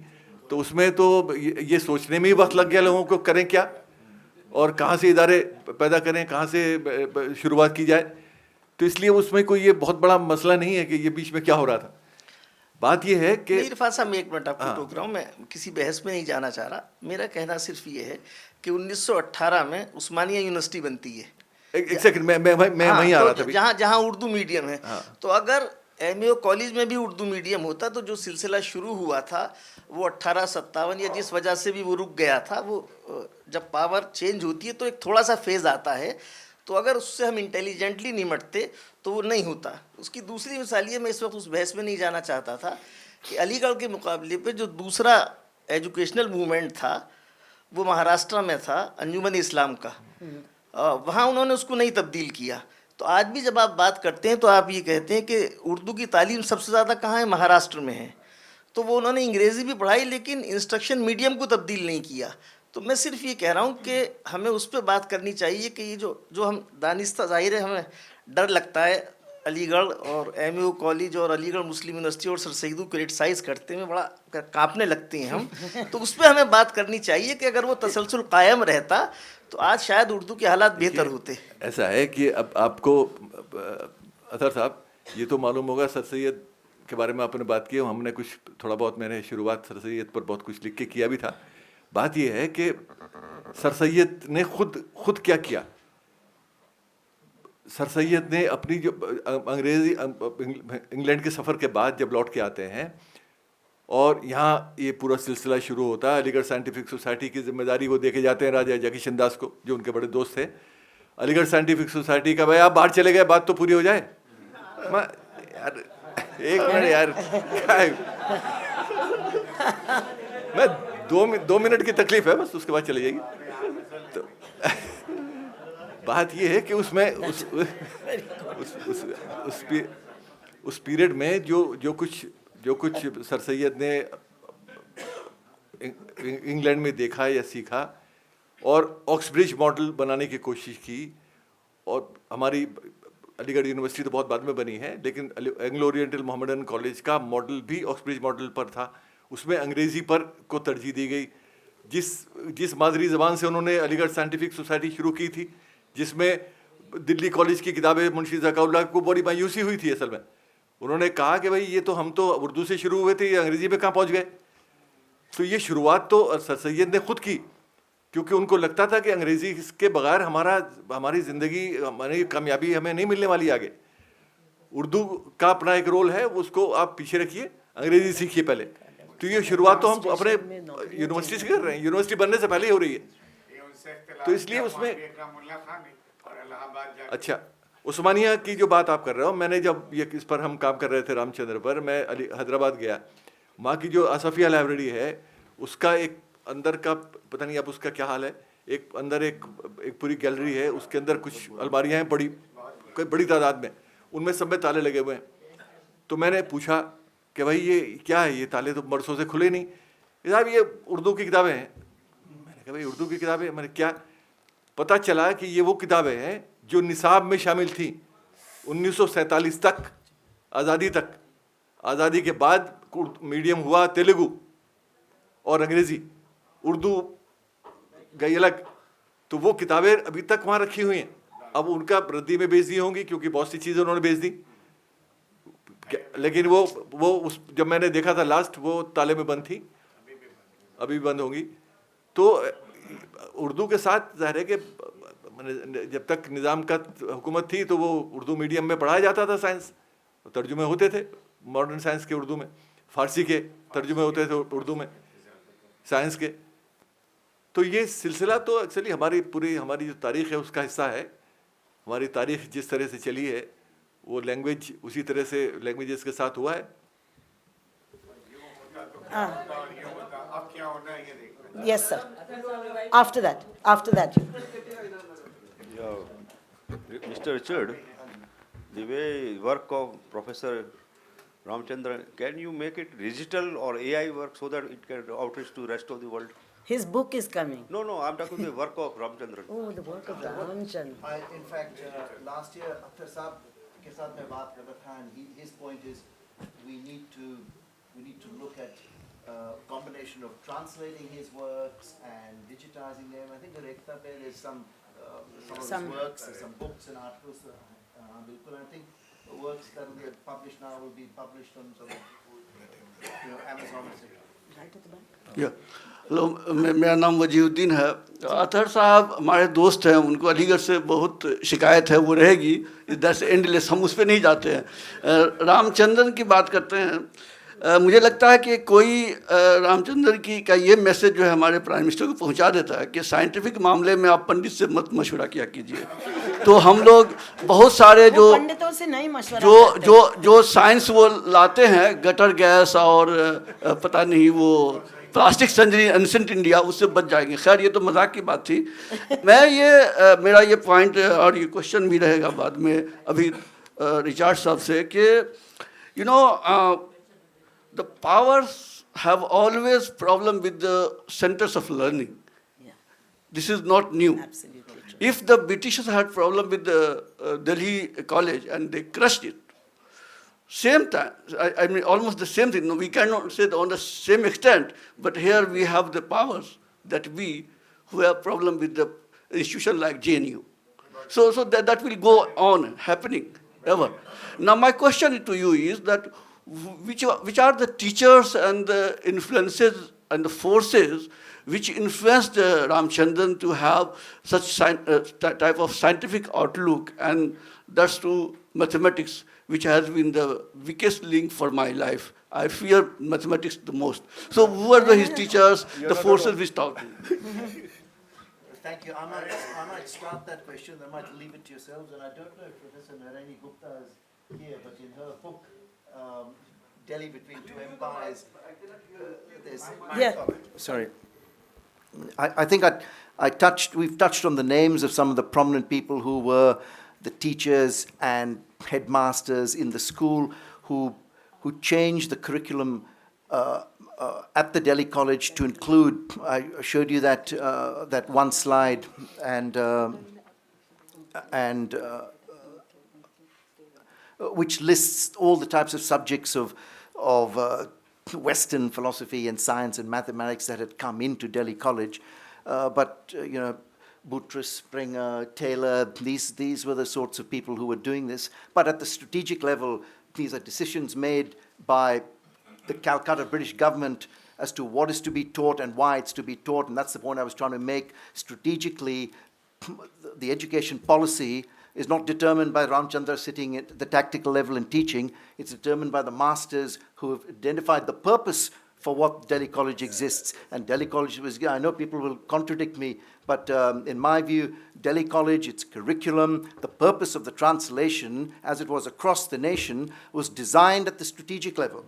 تو اس میں تو یہ سوچنے میں ہی وقت لگ گیا لوگوں کو کریں کیا اور کہاں سے ادارے پیدا کریں, کہاں سے شروعات کی جائے. تو اس لیے اس میں کوئی یہ بہت بڑا مسئلہ نہیں ہے کہ یہ بیچ میں کیا ہو رہا تھا. بات یہ ہے کہ عرفان صاحب میں ایک منٹ آپ کو ٹوک رہا ہوں, میں کسی بحث میں نہیں جانا چاہ رہا. میرا کہنا صرف یہ ہے کہ 1918 میں عثمانیہ یونیورسٹی بنتی ہے. ایک سیکنڈ میں وہیں آ رہا تھا, جہاں اردو میڈیم ہے. تو اگر ایم اے او کالج میں بھی اردو میڈیم ہوتا تو جو سلسلہ شروع ہوا تھا وہ 1857 یا جس وجہ سے بھی وہ رک گیا تھا, وہ جب پاور چینج ہوتی ہے تو ایک تھوڑا سا فیز آتا ہے. تو اگر اس سے ہم انٹیلیجنٹلی نمٹتے تو وہ نہیں ہوتا. اس کی دوسری مثال یہ, میں اس وقت اس بحث میں نہیں جانا چاہتا تھا, کہ علی گڑھ کے مقابلے پہ جو دوسرا ایجوکیشنل موومنٹ تھا وہ مہاراشٹرا میں تھا انجمن اسلام کا. وہاں انہوں نے اس کو نہیں تبدیل کیا. تو آج بھی جب آپ بات کرتے ہیں تو آپ یہ کہتے ہیں کہ اردو کی تعلیم سب سے زیادہ کہاں ہے؟ مہاراشٹر میں ہے. تو وہ انہوں نے انگریزی بھی پڑھائی لیکن انسٹرکشن میڈیم کو تبدیل نہیں کیا. تو میں صرف یہ کہہ رہا ہوں کہ ہمیں اس پہ بات کرنی چاہیے کہ یہ جو ہم دانستہ, ظاہر ہے ہمیں ڈر لگتا ہے علی گڑھ اور ایم اے کالج اور علی گڑھ مسلم یونیورسٹی اور سر سید کو کرٹیسائز کرتے ہیں بڑا کانپنے لگتے ہیں ہم. تو اس پہ ہمیں بات کرنی چاہیے کہ اگر وہ تسلسل قائم رہتا تو آج شاید اردو کے حالات بہتر ہوتے. ایسا ہے کہ اب آپ کو اطہر صاحب یہ تو معلوم ہوگا سر سید کے بارے میں آپ نے بات کی, ہم نے کچھ تھوڑا بہت, میں نے شروعات سر سید پر بہت کچھ لکھ کے کیا بھی تھا. بات یہ ہے کہ سر سید نے خود کیا کیا. سر سید نے اپنی جو انگریزی انگلینڈ کے سفر کے بعد جب لوٹ کے آتے ہیں اور یہاں یہ پورا سلسلہ شروع ہوتا ہے, علی گڑھ سائنٹیفک سوسائٹی کی ذمہ داری وہ دے کے جاتے ہیں راجہ جگیشن داس کو, جو ان کے بڑے دوست تھے. علی گڑھ سائنٹیفک سوسائٹی کا, بھائی آپ باہر چلے گئے بات تو پوری ہو جائے. یار ایک منٹ یار, میں 2 منٹ کی تکلیف ہے بس, اس کے بعد چلے جائے گی. تو بات یہ ہے کہ اس میں اس پیریڈ میں جو کچھ سر سید نے انگلینڈ میں دیکھا یا سیکھا اور آکسبرج ماڈل بنانے کی کوشش کی, اور ہماری علی گڑھ یونیورسٹی تو بہت بعد میں بنی ہے, لیکن اینگلو اورینٹل محمدن کالج کا ماڈل بھی آکسبرج ماڈل پر تھا. اس میں انگریزی پر کو ترجیح دی گئی. جس مادری زبان سے انہوں نے علی گڑھ سائنٹیفک سوسائٹی شروع کی تھی, جس میں دلی کالج کی کتابیں منشی ذکاء اللہ کو بڑی مایوسی ہوئی تھی. اصل میں انہوں نے کہا کہ بھائی یہ تو ہم تو اردو سے شروع ہوئے تھے, یہ انگریزی میں کہاں پہنچ گئے. تو یہ شروعات تو سر سید نے خود کی, کیونکہ ان کو لگتا تھا کہ انگریزی کے بغیر ہماری زندگی, ہماری کامیابی ہمیں نہیں ملنے والی آگے. اردو کا اپنا ایک رول ہے, اس کو آپ پیچھے رکھیے, انگریزی سیکھیے پہلے. تو یہ شروعات تو ہم اپنے یونیورسٹی سے کر رہے ہیں, یونیورسٹی بننے سے پہلے ہی ہو رہی ہے. تو اس لیے اس میں اچھا عثمانیہ کی جو بات آپ کر رہے ہو, میں نے جب یہ اس پر ہم کام کر رہے تھے رام چندر پر, میں حیدرآباد گیا. وہاں کی جو آصفیہ لائبریری ہے اس کا ایک اندر کا پتہ نہیں اب اس کا کیا حال ہے, ایک اندر ایک پوری گیلری ہے, اس کے اندر کچھ الماریاں ہیں بڑی تعداد میں, ان میں سب میں تالے لگے ہوئے ہیں. تو میں نے پوچھا کہ بھائی یہ کیا ہے, یہ تالے تو برسوں سے کھلے نہیں. صاحب یہ اردو کی کتابیں ہیں. میں نے کہا بھائی اردو کی کتابیں, میں نے کیا, پتہ چلا کہ یہ وہ کتابیں ہیں جو نصاب میں شامل تھیں 1947 تک, آزادی تک. آزادی کے بعد میڈیم ہوا تیلگو اور انگریزی, اردو گئی الگ. تو وہ کتابیں ابھی تک وہاں رکھی ہوئی ہیں. اب ان کا ردی میں بیچ دی ہوں گی کیونکہ بہت سی چیزیں انہوں نے بیچ دی, لیکن وہ جب میں نے دیکھا تھا لاسٹ وہ تالے میں بند تھی, ابھی بھی بند ہوں گی. تو اردو کے ساتھ ظاہر ہے کہ جب تک نظام کا حکومت تھی تو وہ اردو میڈیم میں پڑھایا جاتا تھا, سائنس ترجمے ہوتے تھے ماڈرن سائنس کے اردو میں, فارسی کے ترجمے ہوتے تھے اردو میں سائنس کے. تو یہ سلسلہ تو ایکچولی ہماری جو تاریخ ہے اس کا حصہ ہے. ہماری تاریخ جس طرح سے چلی ہے وہ لینگویج اسی طرح سے لینگویجز کے ساتھ ہوا ہے. Yes, sir. After that. Mr. Richard, the way work of Professor Ramchandra, can you make it digital or AI work so that it can outreach to the rest of the world? His book is coming. No, I'm talking the work of Ramchandra. Oh, the work of Ramchandra. In fact, last year, Akhtar Saab ke saath main baat kar raha tha, and his point is we need to look at combination of translating his works and digitizing them. I think the Rekta pe there's some of his works, and some books and articles. Bilkul, I think the works that will be published now will be published on sort of Amazon. Right at the back. Yeah. Hello, میرا نام وجیہ ہے. اطہر صاحب ہمارے دوست ہیں, ان کو علی گڑھ سے بہت شکایت ہے, وہ رہے گی, دیٹس اینڈ لیس, ہم اس پہ نہیں جاتے ہیں. رام چندر کی بات کرتے ہیں. مجھے لگتا ہے کہ کوئی رام چندر کا یہ میسج جو ہے ہمارے پرائم منسٹر کو پہنچا دیتا ہے کہ سائنٹیفک معاملے میں آپ پنڈت سے مت مشورہ کیا کیجیے. تو ہم لوگ بہت سارے جو سائنس وہ لاتے ہیں, گٹر گیس اور پتہ نہیں وہ پلاسٹک سرجری انسنٹ انڈیا, اس سے بچ جائیں گے. خیر یہ تو مذاق کی بات تھی. میرا یہ پوائنٹ اور یہ کوشچن بھی رہے گا بعد میں ابھی ریچارڈ صاحب سے کہ the powers have always problem with the centers of learning. This is not new. Absolutely true. If the Britishers had problem with the Delhi college and they crushed it, same time, I mean almost the same thing. No, we cannot say on the same extent, but here we have the powers that we who have problem with the institution like JNU. So that will go on happening ever. Now my question to you is that which are the teachers and the influences and the forces which influenced Ramchandran to have such type of scientific outlook, and that's to mathematics, which has been the weakest link for my life. I fear mathematics the most. So who are his teachers, the forces which taught him? Thank you. I might start that question. I might leave it to yourselves. And I don't know if Professor Raina Gupta is here, but in her book, Delhi Between Two Empires, there's... Yeah. Oh, sorry. I think we've touched on the names of some of the prominent people who were the teachers and headmasters in the school who changed the curriculum at the Delhi College to include, I showed you that one slide, and which lists all the types of subjects of Western philosophy and science and mathematics that had come into Delhi College. But Buttress, Springer, Taylor, these were the sorts of people who were doing this. But at the strategic level, these are decisions made by the Calcutta British government as to what is to be taught and why it's to be taught. And that's the point I was trying to make. Strategically, the education policy is not determined by Ramchandra sitting at the tactical level and teaching. It's determined by the masters who have identified the purpose for what Delhi College exists. And Delhi College was, I know people will contradict me, but in my view, Delhi College, its curriculum, the purpose of the translation, as it was across the nation, was designed at the strategic level.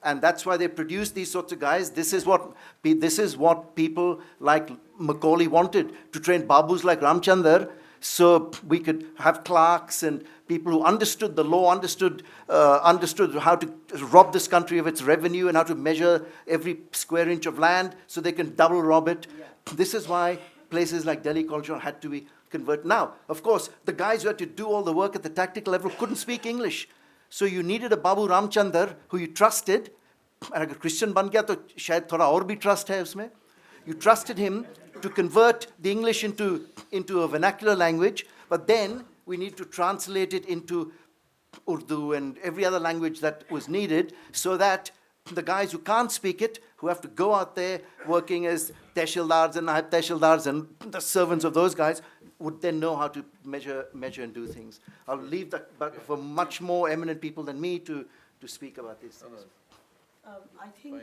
And that's why they produced these sorts of guys. This is what people like Macaulay wanted, to train babus like Ramchandra, so we could have clerks and people who understood the law, understood how to rob this country of its revenue and how to measure every square inch of land so they can double rob it. Yeah. This is why places like Delhi College had to be converted. Now, of course, the guys who had to do all the work at the tactical level couldn't speak English. So you needed a Babu Ramchandra who you trusted. And if Christian ban gaya, to shayad thoda aur bhi trust hai usme. You trusted him to convert the English into a vernacular language, but then we need to translate it into Urdu and every other language that was needed, so that the guys who can't speak it, who have to go out there working as tehsildars and naib tehsildars and the servants of those guys, would then know how to measure and do things. I'll leave that for much more eminent people than me to speak about these things. I think...